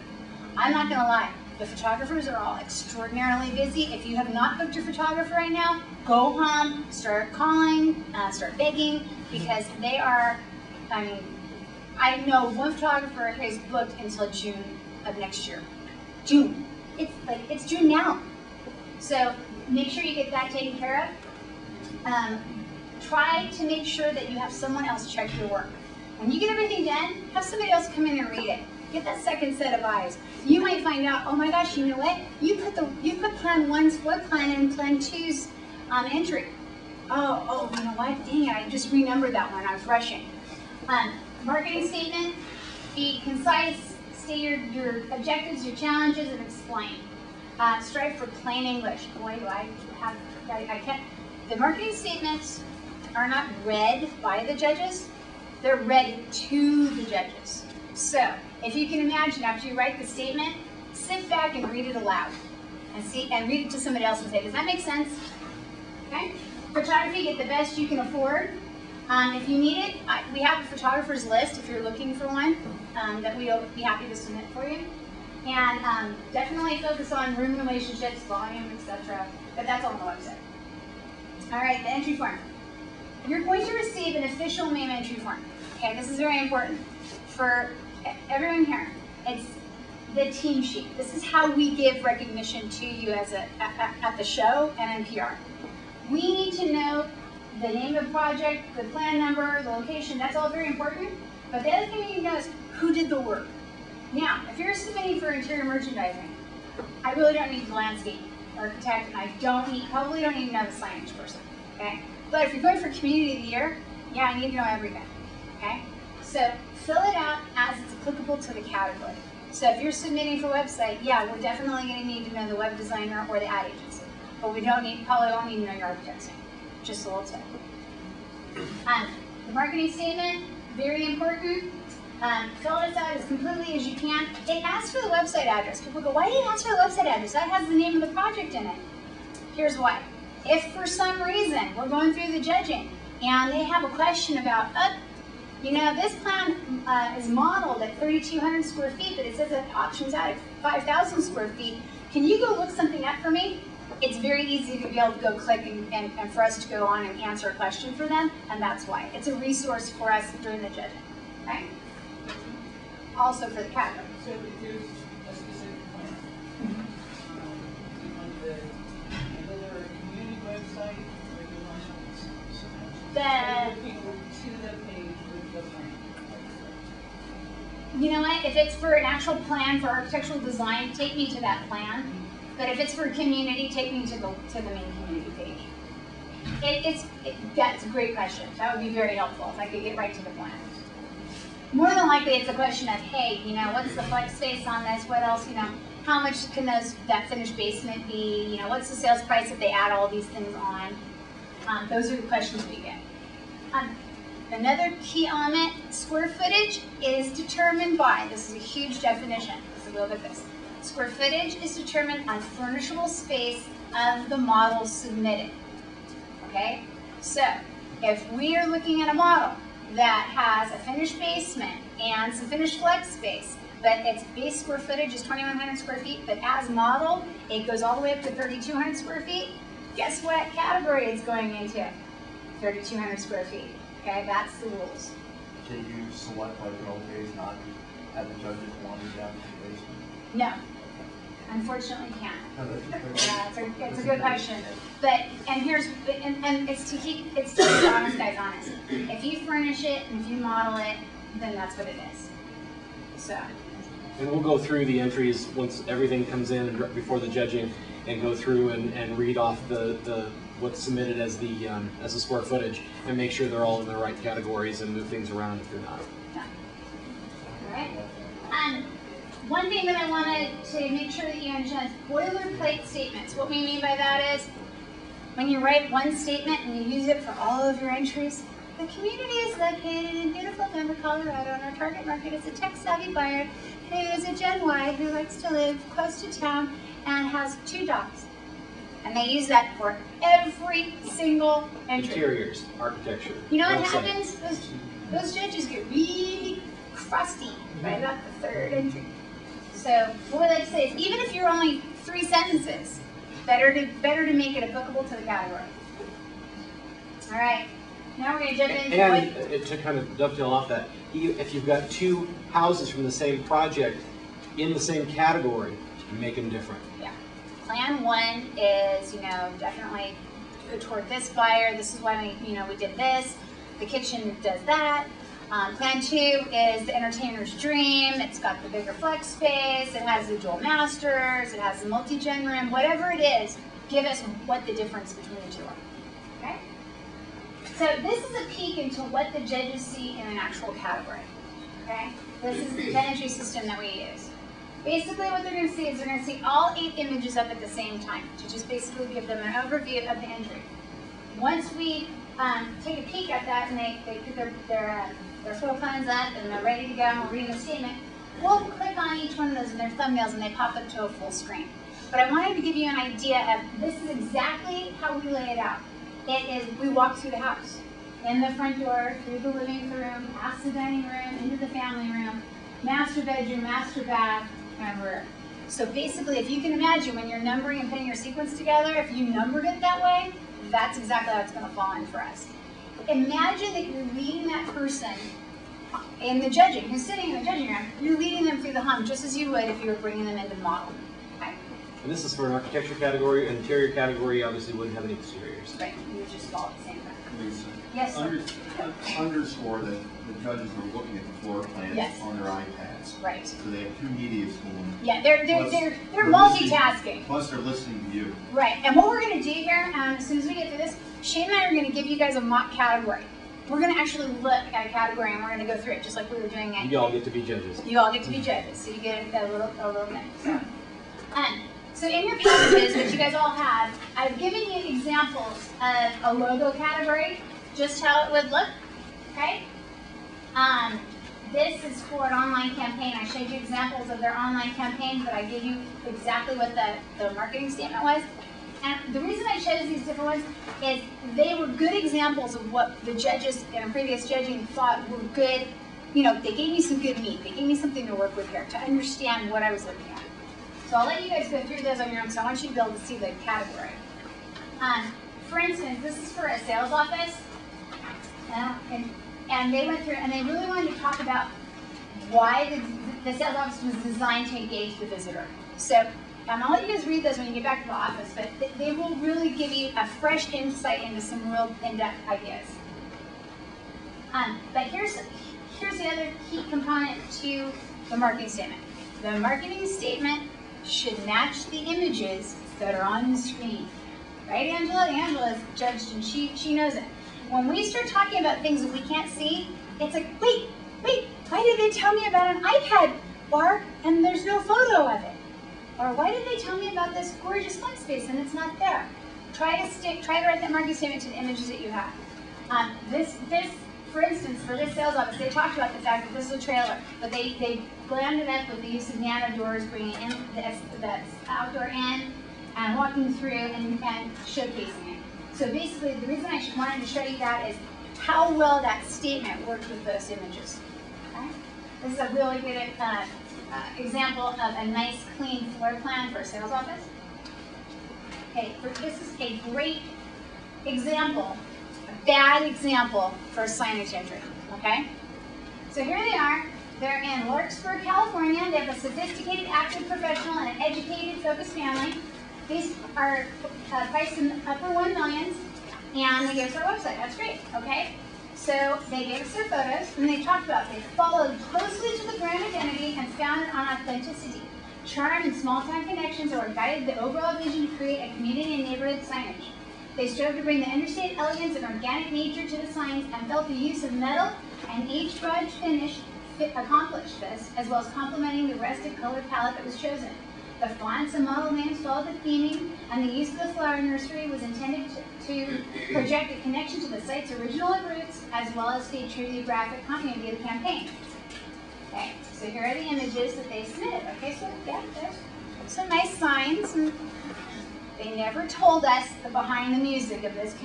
I'm not going to lie, the photographers are all extraordinarily busy. If you have not booked your photographer right now, go home, start calling, start begging, because they are, I mean, I know one photographer is booked until June of next year. June. It's June now. So make sure you get that taken care of. Try to make sure that you have someone else check your work. When you get everything done, have somebody else come in and read it. Get that second set of eyes. You might find out, oh my gosh, you know what? You put plan 1's floor plan and plan 2's entry. Oh, you know what? Dang it, I just renumbered that one. I was rushing. Marketing statement, be concise, state your objectives, your challenges, and explain. Strive for plain English. Boy, do I can't. The marketing statements are not read by the judges, they're read to the judges. So, if you can imagine, after you write the statement, sit back and read it aloud. And read it to somebody else and say, does that make sense? Okay? Photography, get the best you can afford. If you need it, we have a photographer's list if you're looking for one that we'll be happy to submit for you. And definitely focus on room relationships, volume, etc. But that's all on the website. All right, the entry form. You're going to receive an official MAME entry form. Okay, this is very important for everyone here. It's the team sheet. This is how we give recognition to you as at the show and in PR. We need to know the name of the project, the plan number, the location. That's all very important. But the other thing you need to know is who did the work. Now, if you're submitting for interior merchandising, I really don't need the landscape architect, and I probably don't even know the signage person, okay? But if you're going for community of the year, yeah, I need to know everything, okay? So fill it out as it's applicable to the category. So if you're submitting for website, yeah, we're definitely going to need to know the web designer or the ad agency, but we probably don't need to know your architect's name. Just a little tip. The marketing statement, very important. Fill this out as completely as you can. It asks for the website address. People go, why did it ask for the website address? That has the name of the project in it. Here's why. If for some reason we're going through the judging and they have a question about, you know, this plan is modeled at 3,200 square feet, but it says it options out at 5,000 square feet. can you go look something up for me? It's very easy to be able to go click and for us to go on and answer a question for them, and that's why. It's a resource for us during the judging, okay? Also for the category. So if there's a specific plan, on the another community website, or you want to send people to the page with the plan? You know what, if it's for an actual plan for architectural design, take me to that plan. But if it's for community, take me to the main community page. That's a great question. That would be very helpful if I could get right to the plan. More than likely, it's a question of, hey, you know, what's the flex space on this? What else, you know, how much can that finished basement be? You know, what's the sales price if they add all these things on? Those are the questions we get. Another key element, square footage is determined by, this is a huge definition, so we'll look at this. Square footage is determined on furnishable space of the model submitted. Okay? So, if we are looking at a model that has a finished basement and some finished flex space, but its base square footage is 2,100 square feet, but as modeled, it goes all the way up to 3,200 square feet, guess what category it's going into? 3,200 square feet. Okay, that's the rules. Can you select like an okay not have the judges wanting down to the basement? No. Unfortunately, can't. No, It's a good question. But, and it's to keep the honest guys honest. If you furnish it and if you model it, then that's what it is. So. And we'll go through the entries once everything comes in and before the judging, and go through and read off the what's submitted as the square footage, and make sure they're all in the right categories and move things around if they're not. Yeah. All right. One thing that I wanted to make sure that you understand is boilerplate statements. What we mean by that is when you write one statement and you use it for all of your entries, the community is located in beautiful Denver, Colorado, and our target market is a tech-savvy buyer who is a Gen Y who likes to live close to town and has 2 dogs. And they use that for every single entry. Interiors, architecture. You know what website. happens? Those judges get really crusty by about the 3rd entry. So what we like to say is, even if you're only 3 sentences, better to make it applicable to the category. All right, now we're going to jump into And to kind of dovetail off that, if you've got 2 houses from the same project in the same category, make them different. Yeah. Plan 1 is, you know, definitely toward this buyer. This is why we did this. The kitchen does that. Plan 2 is the entertainer's dream. It's got the bigger flex space. It has the dual masters. It has the multi-gen room. Whatever it is, give us what the difference between the 2 are. Okay? So this is a peek into what the judges see in an actual category. Okay? This is the entry system that we use. Basically what they're going to see is they're going to see all 8 images up at the same time to just basically give them an overview of the entry. Once we take a peek at that and they put their floor plans up and they're ready to go and we're reading the statement, we'll click on each one of those in their thumbnails and they pop up to a full screen. But I wanted to give you an idea of this is exactly how we lay it out. It is, we walk through the house. In the front door, through the living room, past the dining room, into the family room, master bedroom, master bath, and rear. So basically, if you can imagine when you're numbering and putting your sequence together, if you numbered it that way, that's exactly how it's going to fall in for us. Imagine that you're leading that person in the judging, who's sitting in the judging room, you're leading them through the hum just as you would if you were bringing them into the model. Okay? And this is for an architecture category. An interior category obviously wouldn't have any exteriors. Right, you would just follow the same thing. Lisa, Yes, sir. underscore that the judges are looking at the floor plans Yes. on their iPads. Right. So they have 2 media schools. Yeah, they're listening- multitasking. Plus they're listening to you. Right, and what we're going to do here, as soon as we get through this, Shane and I are going to give you guys a mock category. We're going to actually look at a category and we're going to go through it just like we were doing it. You all get to be judges. You all get to be judges, so you get a little bit. So in your packages that you guys all have, I've given you examples of a logo category, just how it would look, okay? This is for an online campaign. I showed you examples of their online campaign, but I gave you exactly what the marketing statement was. And the reason I chose these different ones is they were good examples of what the judges in a previous judging thought were good. You know, they gave me some good meat. They gave me something to work with here to understand what I was looking at. So I'll let you guys go through those on your own, so I want you to be able to see the category. For instance, this is for a sales office, and they went through, and they really wanted to talk about why the sales office was designed to engage the visitor. So I'll let you guys read those when you get back to the office, but they will really give you a fresh insight into some real in-depth ideas. But here's the other key component to the marketing statement. The marketing statement should match the images that are on the screen. Right, Angela? Angela's judged and she knows it. When we start talking about things that we can't see, it's like, wait, why did they tell me about an iPad bar and there's no photo of it? Or why did they tell me about this gorgeous flex space and it's not there? Try to write that marketing statement to the images that you have. For instance, for this sales office, they talked about the fact that this is a trailer, but they blended it with the use of nano doors, bringing in that's outdoor in and walking through and showcasing it. So basically, the reason I wanted to show you that is how well that statement worked with those images. Okay? This is a really good example of a nice, clean floor plan for a sales office. Okay, this is a great example, a bad example for a signage entry. Okay? So here they are. They're in Larkspur, California. They have a sophisticated, active professional and an educated, focused family. These are priced in the upper 1 millions, and they gave us our website. That's great, okay? So they gave us their photos, and they talked about they followed closely to the brand identity and founded on authenticity. Charm and small-time connections are what guided the overall vision to create a community and neighborhood signage. They strove to bring the understated elegance and organic nature to the signs and felt the use of metal and age-bronze finish accomplished this, as well as complementing the rustic color palette that was chosen. The fonts and model names followed the theming, and the use of the flower nursery was intended to project a connection to the site's original roots, as well as stay true to the graphic continuity of the campaign. Okay, so here are the images that they submitted. Okay, so yeah, there's some nice signs. And they never told us the behind the music of this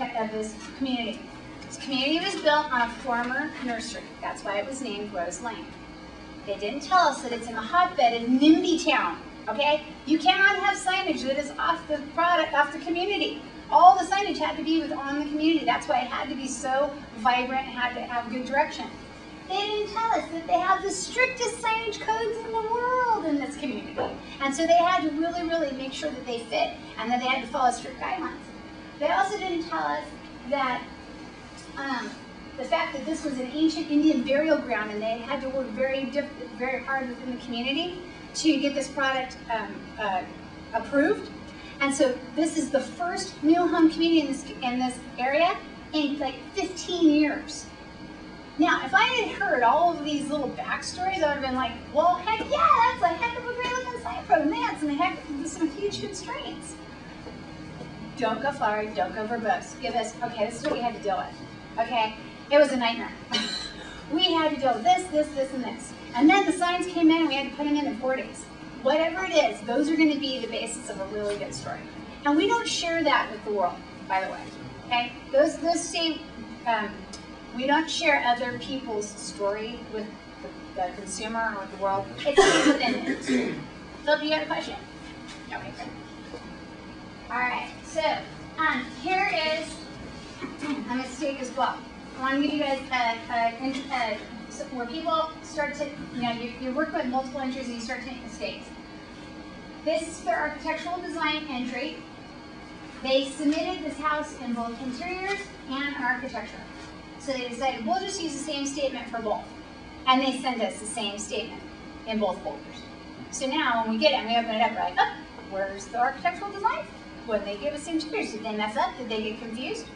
community. This community was built on a former nursery. That's why it was named Rose Lane. They didn't tell us that it's in the hotbed of NIMBY Town. Okay, you cannot have signage that is off the product, off the community. All the signage had to be on the community. That's why it had to be so vibrant and had to have good direction. They didn't tell us that they have the strictest signage codes in the world in this community. And so they had to really, really make sure that they fit and that they had to follow strict guidelines. They also didn't tell us that the fact that this was an ancient Indian burial ground and they had to work very hard within the community to get this product approved. And so this is the first new home community in this area in like 15 years. Now, if I had heard all of these little backstories, I would have been like, well, heck yeah, that's a heck of a great looking site for them. They had some huge constraints. Don't go flowery, don't go verbose. Give us, okay, this is what we had to deal with. Okay, it was a nightmare. We had to deal with this, and this. And then the signs came in and we had to put them in 4 days. Whatever it is, those are going to be the basis of a really good story. And we don't share that with the world, by the way. Okay? Those same, we don't share other people's story with the consumer or with the world. It stays within it. Philip, you got a question? Okay, good. All right, so here is a mistake as well. I want to give you guys where people start to, you're working with multiple entries and you start to make mistakes. This is their architectural design entry. They submitted this house in both interiors and architecture. So they decided, we'll just use the same statement for both. And they send us the same statement in both folders. So now when we get it and we open it up, we're like, oh, where's the architectural design? What did they give us interiors? Did they mess up? Did they get confused?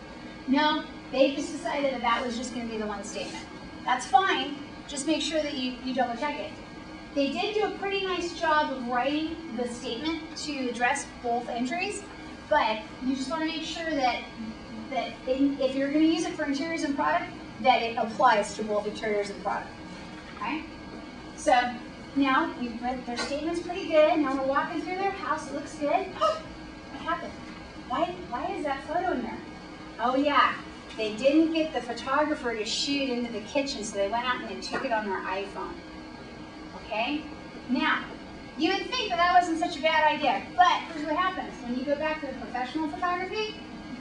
No, they just decided that that was just going to be the one statement. That's fine. Just make sure that you double check it. They did do a pretty nice job of writing the statement to address both entries, but you just want to make sure that if you're going to use it for interiors and product, that it applies to both interiors and product. Okay? So now you've read their statement's pretty good. Now we're walking through their house. It looks good. Oh, what happened? Why is that photo in there? Oh yeah. They didn't get the photographer to shoot into the kitchen, so they went out and they took it on their iPhone. Okay? Now, You would think that that wasn't such a bad idea, but here's what happens. When you go back to the professional photography,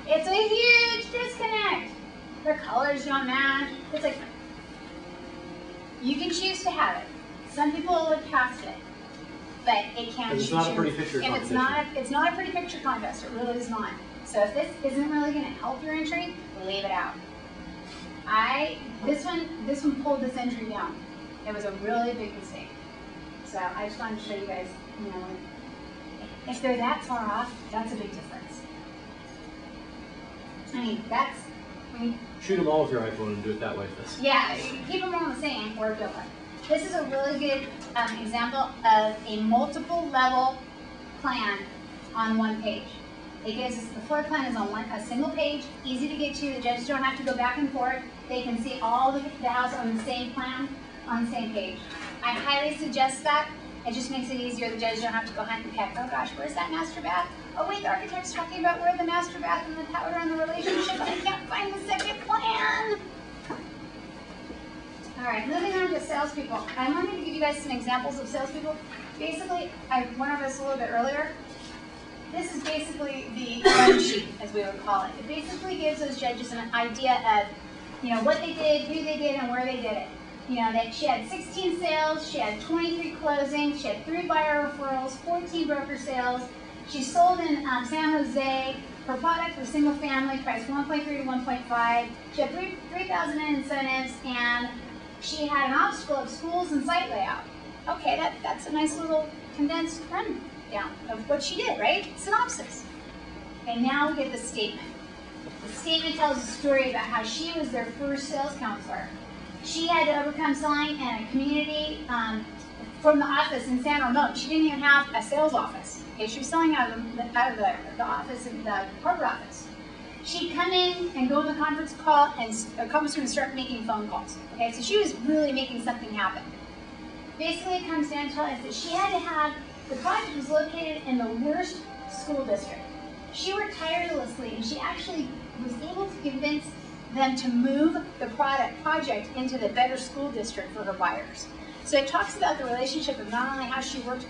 it's a huge disconnect. The colors don't match. It's like, you can choose to have it. Some people will look past it, but it can. It's not a pretty picture and competition. it's not a pretty picture contest. It really is not. So if this isn't really going to help your entry, leave it out. This one pulled this entry down. It was a really big mistake. So I just wanted to show you guys, you know, if they're that far off, that's a big difference. I mean, Shoot them all with your iPhone and do it that way. yeah, keep them all the same or different. This is a really good example of a multiple level plan on one page. It gives us, the floor plan is on a single page, easy to get to. The judges don't have to go back and forth. They can see all the house on the same plan, on the same page. I highly suggest that. It just makes it easier. The judges don't have to go hunt and peck. Oh gosh, where's that master bath? Oh wait, the architect's talking about where the master bath and the tower and the relationship, but I can't find the second plan. All right, moving on to salespeople. I wanted to give you guys some examples of salespeople. Basically, I went over this a little bit earlier. This is basically the run sheet, as we would call it. It basically gives those judges an idea of, you know, what they did, who they did, and where they did it. You know, that she had 16 sales, she had 23 closings, she had 3 buyer referrals, 14 broker sales. She sold in San Jose. Her product was single family, priced 1.3 to 1.5. She had 3,000 in incentives, and she had an obstacle of schools and site layout. Okay, that's a nice little condensed rundown of what she did, right? Synopsis. And now we get the statement. The statement tells a story about how she was their first sales counselor. She had to overcome selling in a community from the office in San Ramon. She didn't even have a sales office. Okay, she was selling out of the office, in the corporate office. She'd come in and go to the conference call, and a conference room and start making phone calls. Okay, so she was really making something happen. Basically, it comes down to us that she had to have, the project was located in the worst school district. She worked tirelessly, and she actually was able to convince them to move the project into the better school district for her buyers. So it talks about the relationship of not only how she worked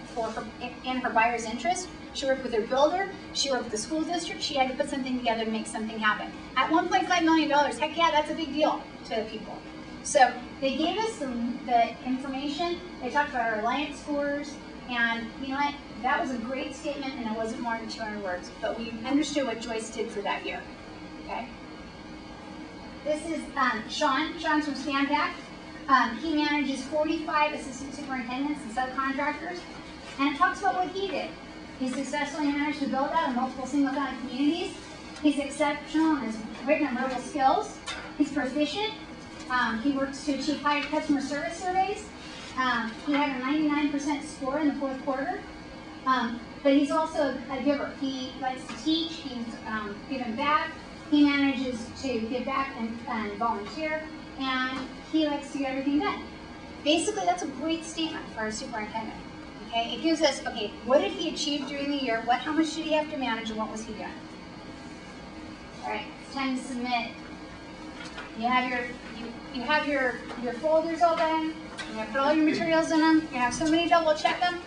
in her buyer's interest, she worked with her builder, she worked with the school district, she had to put something together to make something happen. At $1.5 million, heck yeah, that's a big deal to the people. So they gave us the information, they talked about our alliance scores, and you know what, that was a great statement, and it wasn't more than 200 words, but we understood what Joyce did for that year, okay? This is Sean. Sean's from Stanback. He manages 45 assistant superintendents and subcontractors, and it talks about what he did. He successfully managed to build out in multiple single-family communities. He's exceptional in his written and verbal skills. He's proficient. He works to achieve higher customer service surveys. He had a 99% score in the 4th quarter. But he's also a giver. He likes to teach. He's given back. He manages to give back and volunteer, and he likes to get everything done. Basically, that's a great statement for a superintendent. Okay, it gives us, okay, what did he achieve during the year? How much did he have to manage, and what was he doing? All right, it's time to submit. You have your folders all done. You're gonna put all your materials in them. You're gonna have somebody double check them.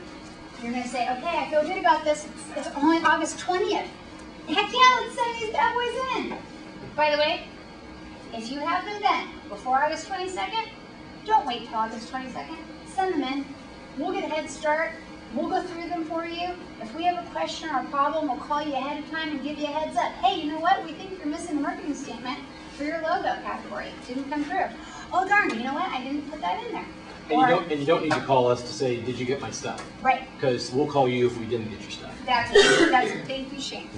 You're gonna say, okay, I feel good about this. It's only August 20th. Heck yeah, let's send these bad boys in. By the way, if you have them done before August 22nd, don't wait till August 22nd. Send them in. We'll get a head start. We'll go through them for you. If we have a question or a problem, we'll call you ahead of time and give you a heads up. Hey, you know what? We think you're missing the marketing statement for your logo category. It didn't come through. Oh darn, you know what? I didn't put that in there. And you don't need to call us to say, did you get my stuff? Right. Because we'll call you if we didn't get your stuff. That's a thank you, Shane.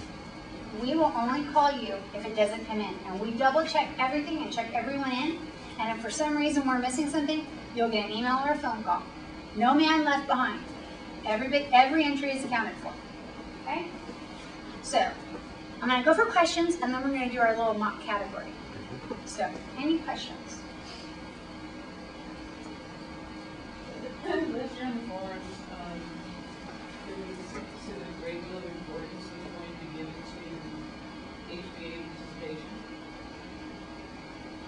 We will only call you if it doesn't come in. And we double check everything and check everyone in. And if for some reason we're missing something, you'll get an email or a phone call. No man left behind. Every entry is accounted for. Okay? So, I'm going to go for questions, and then we're going to do our little mock category. So, any questions? Last year on the forums, there was a specific great deal of importance was going to be given to HBA participation.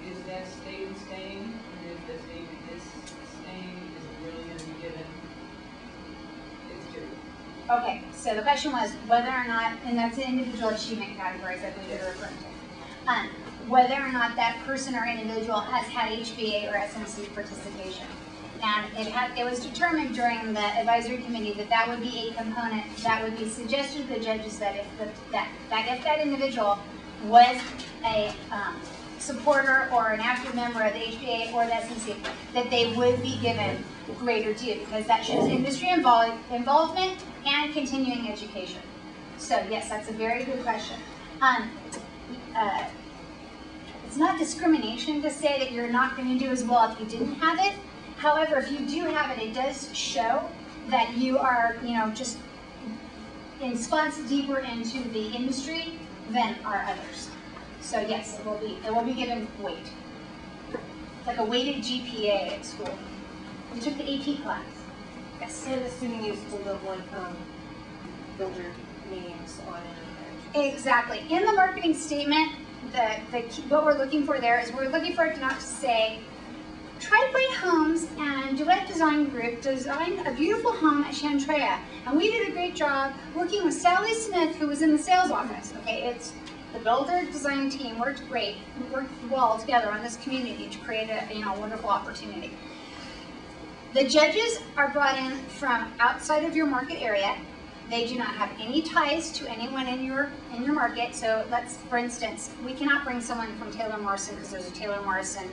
Is that staying? And if that's maybe this staying, is it really going to be given? It's Okay, so the question was whether or not, and that's the individual achievement categories I believe you're referring to, whether or not that person or individual has had HBA or SMC participation. And it was determined during the advisory committee that that would be a component that would be suggested to the judges that if that individual was a supporter or an active member of the HBA or the SMC, that they would be given greater due, because that shows industry involvement and continuing education. So yes, that's a very good question. It's not discrimination to say that you're not going to do as well if you didn't have it. However, if you do have it, it does show that you are, just ensconced deeper into the industry than are others. So yes, it will be given weight, like a weighted GPA at school. You took the AP class. Yes. And assuming you still don't want builder names on it. Exactly. In the marketing statement, what we're looking for there is we're looking for it not to say, Tri-Point Homes and Duet Design Group designed a beautiful home at Chantrea, and we did a great job working with Sally Smith, who was in the sales office. Okay, it's the builder design team worked great. We worked well together on this community to create a wonderful opportunity. The judges are brought in from outside of your market area. They do not have any ties to anyone in your market. So let's, for instance, we cannot bring someone from Taylor Morrison because there's a Taylor Morrison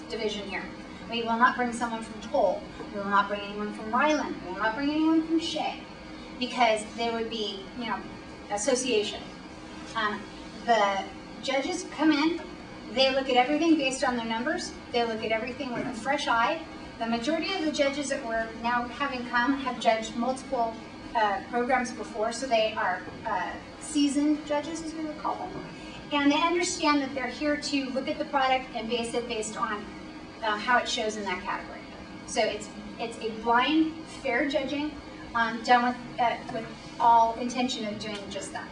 division here. We will not bring someone from Toll. We will not bring anyone from Ryland. We will not bring anyone from Shea, because they would be, association. The judges come in. They look at everything based on their numbers. They look at everything with a fresh eye. The majority of the judges that we're now having come have judged multiple programs before, so they are seasoned judges, as we would call them. And they understand that they're here to look at the product and base it based on how it shows in that category. So it's a blind, fair judging done with all intention of doing just that.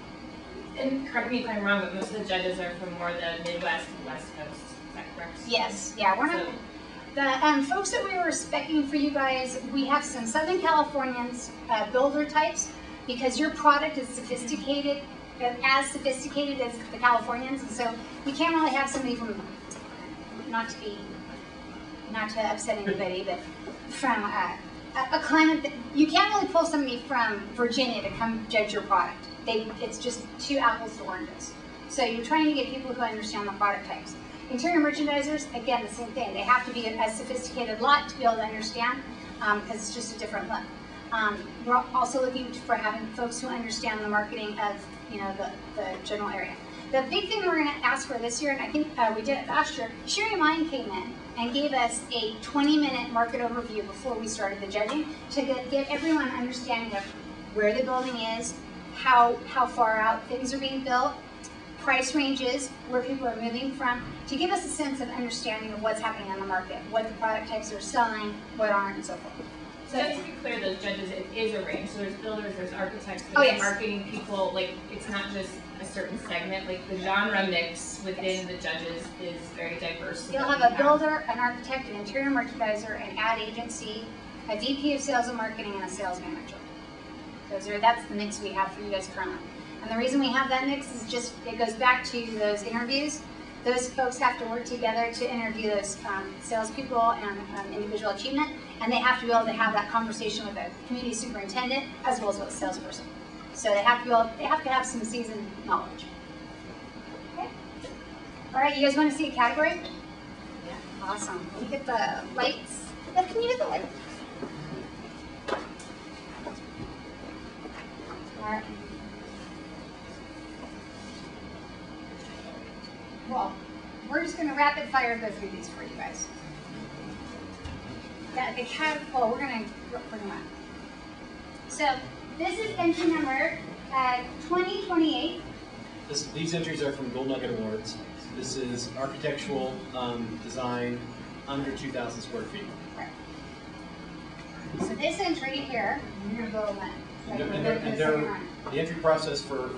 And correct me if I'm wrong, but most of the judges are from more the Midwest and West Coast. Is that correct? Yes. Yeah. We're not. The folks that we were speccing for you guys, we have some Southern Californians builder types, because your product is sophisticated, as sophisticated as the Californians, and so we can't really have somebody from, not to upset anybody, but from a climate that, you can't really pull somebody from Virginia to come judge your product. It's just two apples to oranges. So you're trying to get people who understand the product types. Interior merchandisers, again, the same thing. They have to be a sophisticated lot to be able to understand, because it's just a different look. We're also looking for having folks who understand the marketing of the general area. The big thing we're going to ask for this year, and I think we did it last year, Sherry Mine came in and gave us a 20-minute market overview before we started the judging to get everyone understanding of where the building is, how far out things are being built, price ranges, where people are moving from, to give us a sense of understanding of what's happening on the market, what the product types are selling, what aren't, and so forth. So just to be clear, those judges, it is a range. So there's builders, there's architects, there's Oh, yes. marketing people. Like, it's not just a certain segment. Like, the genre mix within the judges is very diverse. You'll have a builder, an architect, an interior merchandiser, an ad agency, a VP of sales and marketing, and a sales manager. That's the mix we have for you guys currently. And the reason we have that mix is just, it goes back to those interviews. Those folks have to work together to interview those salespeople and individual achievement, and they have to be able to have that conversation with a community superintendent as well as with a salesperson. So they have to have some seasoned knowledge. Okay. All right, you guys want to see a category? Yeah. Awesome. Let me get the lights. Can you get the lights? All right. Well, we're just going to rapid fire go through these for you guys. Yeah, we're going to bring them up. So this is entry number 2028. These entries are from Gold Nugget Awards. This is architectural design under 2,000 square feet. Right. So this entry here, you're going to go away. The entry process for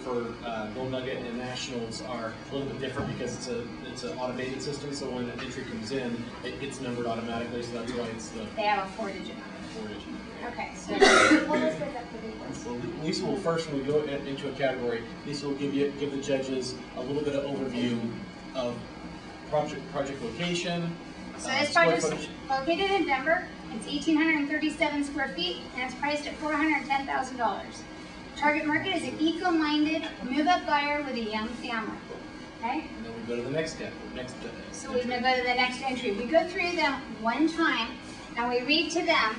Gold Nugget and Nationals are a little bit different because it's an automated system. So when an entry comes in, it gets numbered automatically. So that's why it's the They have a 4-digit number. 4-digit number. Okay, so So hold us right up for the voice. So Lisa will first, when we go into a category, Lisa will give the judges a little bit of overview of project location. So this square project's footage. located in Denver. It's 1,837 square feet, and it's priced at $410,000. Target market is an eco-minded, move-up buyer with a young family. Okay? And then we go to the next step. So we go to the next entry. We go through them one time, and we read to them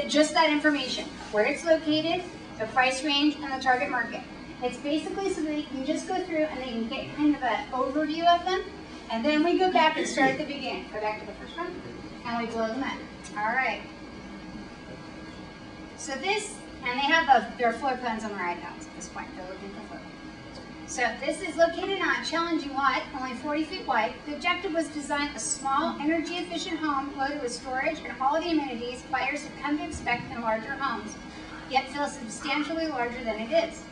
just that information: where it's located, the price range, and the target market. It's basically so that they can just go through and they can get kind of an overview of them, and then we go back and start at the beginning. Go back to the first one, and we blow them in. All right. So this, and they have their floor plans on their iPads at this point. They're looking for floor plans. So this is located on a challenging lot, only 40 feet wide. The objective was to design a small, energy-efficient home loaded with storage and all the amenities buyers have come to expect in larger homes, yet feel substantially larger than it is.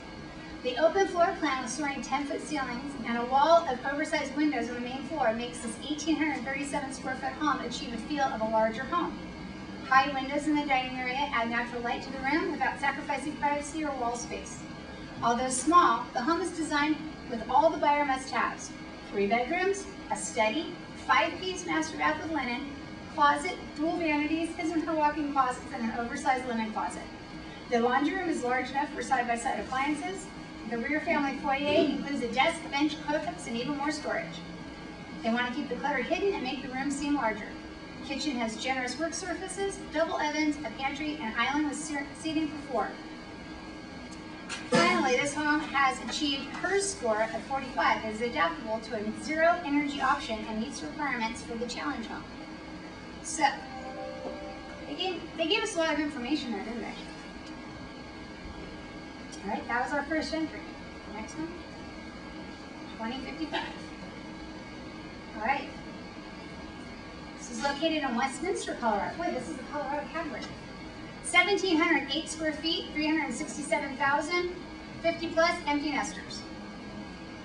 The open floor plan with soaring 10-foot ceilings and a wall of oversized windows on the main floor makes this 1,837 square foot home achieve a feel of a larger home. High windows in the dining area add natural light to the room without sacrificing privacy or wall space. Although small, the home is designed with all the buyer must-haves: 3 bedrooms, a study, 5-piece master bath with linen, closet, dual vanities, his and her walk-in closets, and an oversized linen closet. The laundry room is large enough for side-by-side appliances. The rear family foyer includes a desk, bench, hookups, and even more storage. They want to keep the clutter hidden and make the room seem larger. The kitchen has generous work surfaces, double ovens, a pantry, and an island with seating for 4. Finally, this home has achieved HERS score of 45 and is adaptable to a zero energy option and meets requirements for the challenge home. So, they gave us a lot of information there, didn't they? All right, that was our first entry. Next one, 2055. All right. This is located in Westminster, Colorado. Wait, this is the Colorado category. 1,708 square feet, 367,000, 50 plus empty nesters.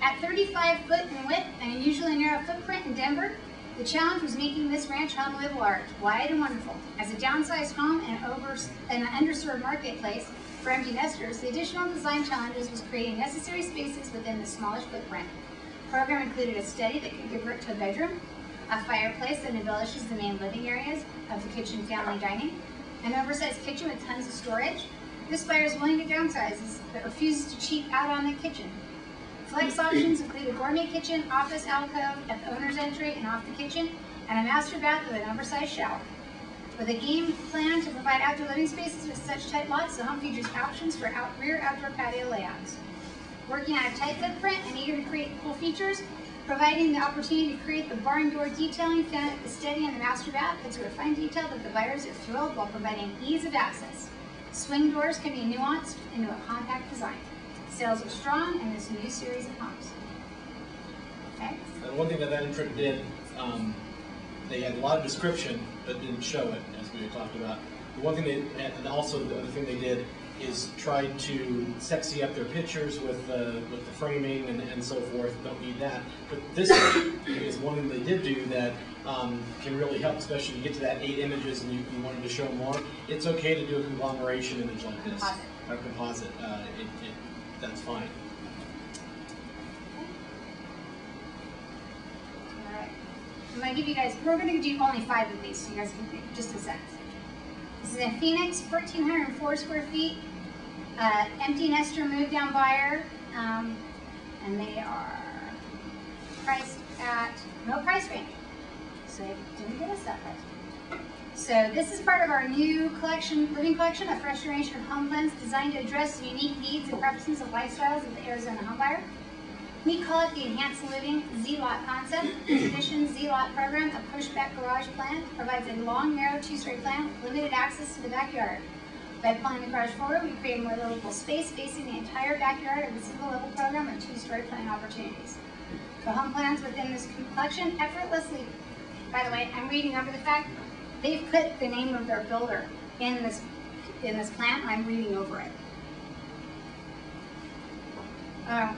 At 35 foot in width and a usually narrow footprint in Denver, the challenge was making this ranch home live large, wide, and wonderful. As a downsized home in an underserved marketplace for empty nesters, the additional design challenges was creating necessary spaces within the smallish footprint. The program included a study that could convert to a bedroom, a fireplace that embellishes the main living areas of the kitchen family dining, an oversized kitchen with tons of storage. This buyer is willing to downsize but refuses to cheap out on the kitchen. Flex options include a gourmet kitchen, office alcove at the owner's entry and off the kitchen, and a master bath with an oversized shower. With a game plan to provide outdoor living spaces with such tight lots, the home features options for rear outdoor patio layouts. Working on a tight footprint and eager to create cool features, providing the opportunity to create the barn door detailing found at the study and the master bath. It's a refined detail that the buyers are thrilled while providing ease of access. Swing doors can be nuanced into a compact design. Sales are strong in this new series of homes. Okay. And one thing that entry did, they had a lot of description but didn't show it, as we had talked about. The one thing and also the other thing they did is try to sexy up their pictures with the framing and so forth. Don't need that. But this is one thing they did do that can really help, especially if you get to that 8 images and you wanted to show more. It's okay to do a conglomeration image like this. Composite. A composite. That's fine. All right. I'm going to give you guys, we're going to do only 5 of these, so you guys can pick just a sense. This is in Phoenix, 1,404 square feet, empty nester move down buyer, and they are priced at no price range. So they didn't give us that price. So this is part of our new collection, living collection of fresh generation home plans designed to address the unique needs and preferences of lifestyles of the Arizona homebuyer. We call it the Enhanced Living Z-Lot concept. This edition's Z-Lot program, a pushback garage plan, provides a long, narrow 2-story plan with limited access to the backyard. By pulling the garage forward, we create a more livable space facing the entire backyard of a single-level program of 2-story plan opportunities. The home plans within this collection effortlessly, by the way, I'm reading over the fact they've put the name of their builder in this plan. I'm reading over it.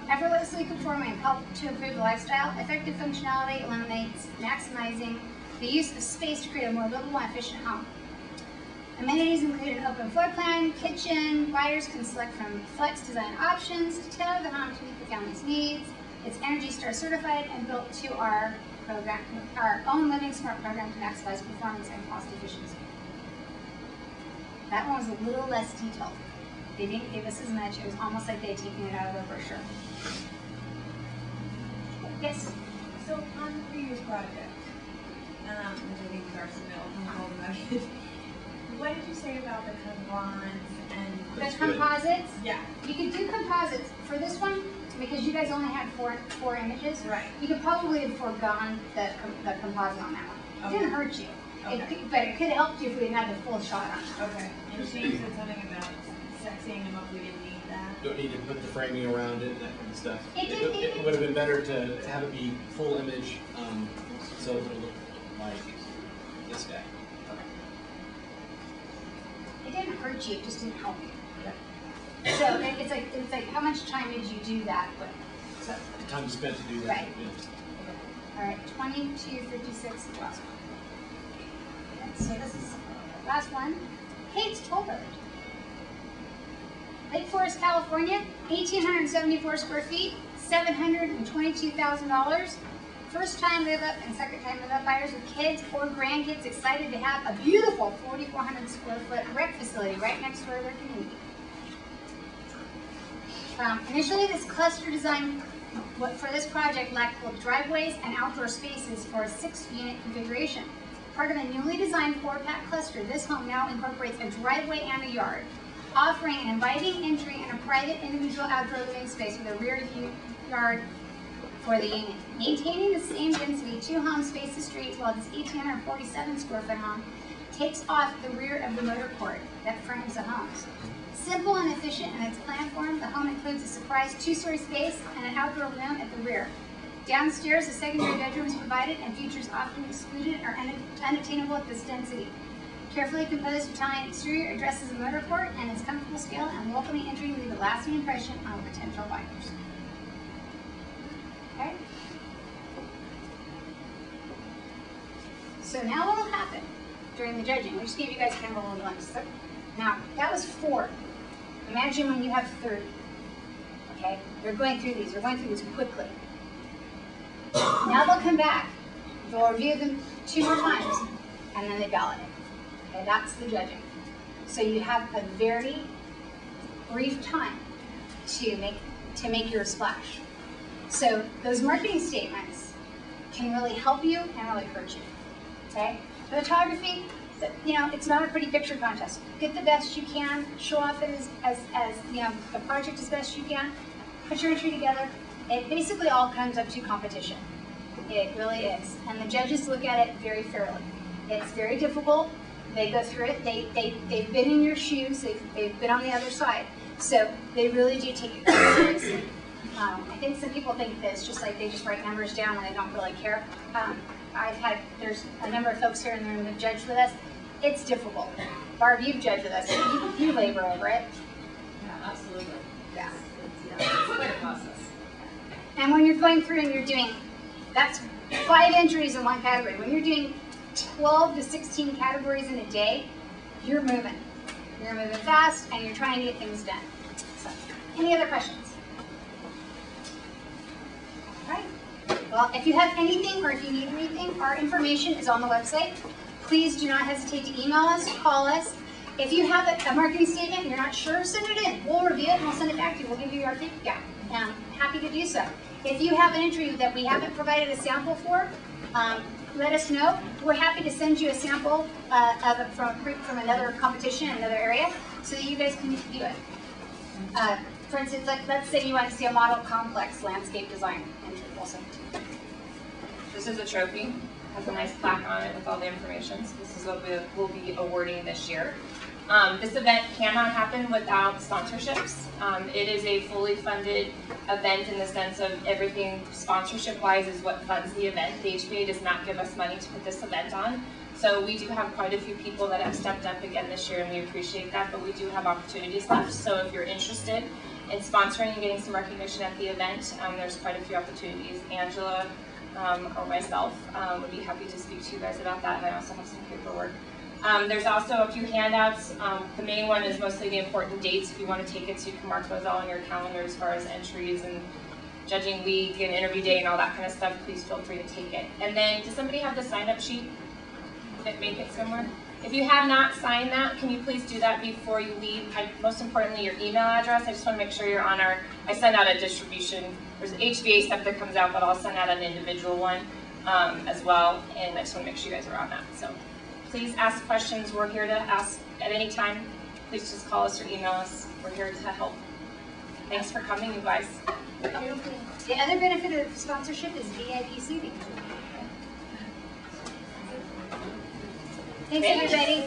Effortlessly conforming and help to improve the lifestyle. Effective functionality eliminates maximizing the use of space to create a more livable and efficient home. Amenities include an open floor plan, kitchen. Buyers can select from flex design options to tailor the home to meet the family's needs. It's Energy Star certified and built to our program, our own Living Smart program to maximize performance and cost efficiency. That one was a little less detailed. They didn't give us as much. It was almost like they had taken it out of their brochure. Yes? So on the previous project, which I think is our submittal from Golden Nugget, what did you say about the components and? The composites? Yeah. You could do composites. For this one, because you guys only had four images, Right. you could probably have foregone the composite on that one. It didn't hurt you. Okay. But it could have helped you if we had the full shot on it. Okay. And she said something about sexing them up. We didn't need that. Don't need to put the framing around it and that kind of stuff. It Would have been better to have it be full image, so it would look like this guy. It didn't hurt you, it just didn't help you. So it's like how much time did you do that with? So, The time spent to do that. Right. Yeah. all right, 2256, the last one. Okay, so this is the last one. Kate's Tolbert. Lake Forest, California, 1,874 square feet, $722,000. First time live up and second time live up buyers with kids or grandkids excited to have a beautiful 4,400 square foot rec facility right next door to their community. Initially, this cluster design for this project lacked both driveways and outdoor spaces for a 6-unit configuration. Part of a newly designed 4-pack cluster, this home now incorporates a driveway and a yard, offering an inviting entry and a private individual outdoor living space with a rear yard for the unit. Maintaining the same density, 2 homes face the street, while this 1,847 square foot home takes off the rear of the motor court that frames the homes. Simple and efficient in its plan form, the home includes a surprise 2-story space and an outdoor room at the rear. Downstairs, a secondary bedroom is provided and features often excluded or unattainable at this density. Carefully composed Italian exterior addresses the motor court and its comfortable scale and welcoming entry leave a lasting impression on potential buyers. Okay? So now what will happen during the judging? We just gave you guys kind of a little glimpse. Now, that was 4. Imagine when you have 30. Okay? They're going through these. They're going through these quickly. Now they'll come back. They'll review them 2 more times, and then they ballot it. Okay? That's the judging. So you have a very brief time to make your splash. So those marketing statements can really help you and really hurt you. Okay? Photography, you know, it's not a pretty picture contest. Get the best you can, show off it as you know, the project as best you can, put your entry together. It basically all comes up to competition. It really is. And the judges look at it very fairly. It's very difficult. They go through it. They've been in your shoes. They've been on the other side. So they really do take it very seriously. I think some people think that it's just like they just write numbers down and they don't really care. There's a number of folks here in the room that judged with us. It's difficult. Barb, you've judged with us. You labor over it. Yeah, absolutely. Yeah. It's quite a process. And when you're going through and you're doing, that's 5 entries in one category. When you're doing 12 to 16 categories in a day, you're moving. You're moving fast and you're trying to get things done. So, any other questions? All right. Well, if you have anything or if you need anything, our information is on the website. Please do not hesitate to email us, call us. If you have a marketing statement and you're not sure, send it in. We'll review it and we'll send it back to you. We'll give you our feedback. I'm happy to do so. If you have an entry that we haven't provided a sample for, let us know. We're happy to send you a sample from another competition in another area so that you guys can view it. For instance, let's say you want to see a model complex landscape design entry. We'll send it to you. This is a trophy. Has a nice plaque on it with all the information. So this is what we will be awarding this year. This event cannot happen without sponsorships. It is a fully funded event in the sense of everything sponsorship-wise is what funds the event. The HBA does not give us money to put this event on. So we do have quite a few people that have stepped up again this year, and we appreciate that, but we do have opportunities left. So if you're interested in sponsoring and getting some recognition at the event, there's quite a few opportunities. Angela or myself would be happy to speak to you guys about that, and I also have some paperwork. There's also a few handouts. The main one is mostly the important dates. If you want to take it, so you can mark those all on your calendar as far as entries and judging week and interview day and all that kind of stuff. Please feel free to take it. And then, does somebody have the sign-up sheet that make it somewhere? If you have not signed that, can you please do that before you leave? Most importantly, your email address. I just want to make sure you're on our, I send out a distribution. There's HVA stuff that comes out, but I'll send out an individual one as well. And I just want to make sure you guys are on that. So please ask questions. We're here to ask at any time. Please just call us or email us. We're here to help. Thanks for coming, you guys. The other benefit of sponsorship is VIP seating. Thanks, everybody.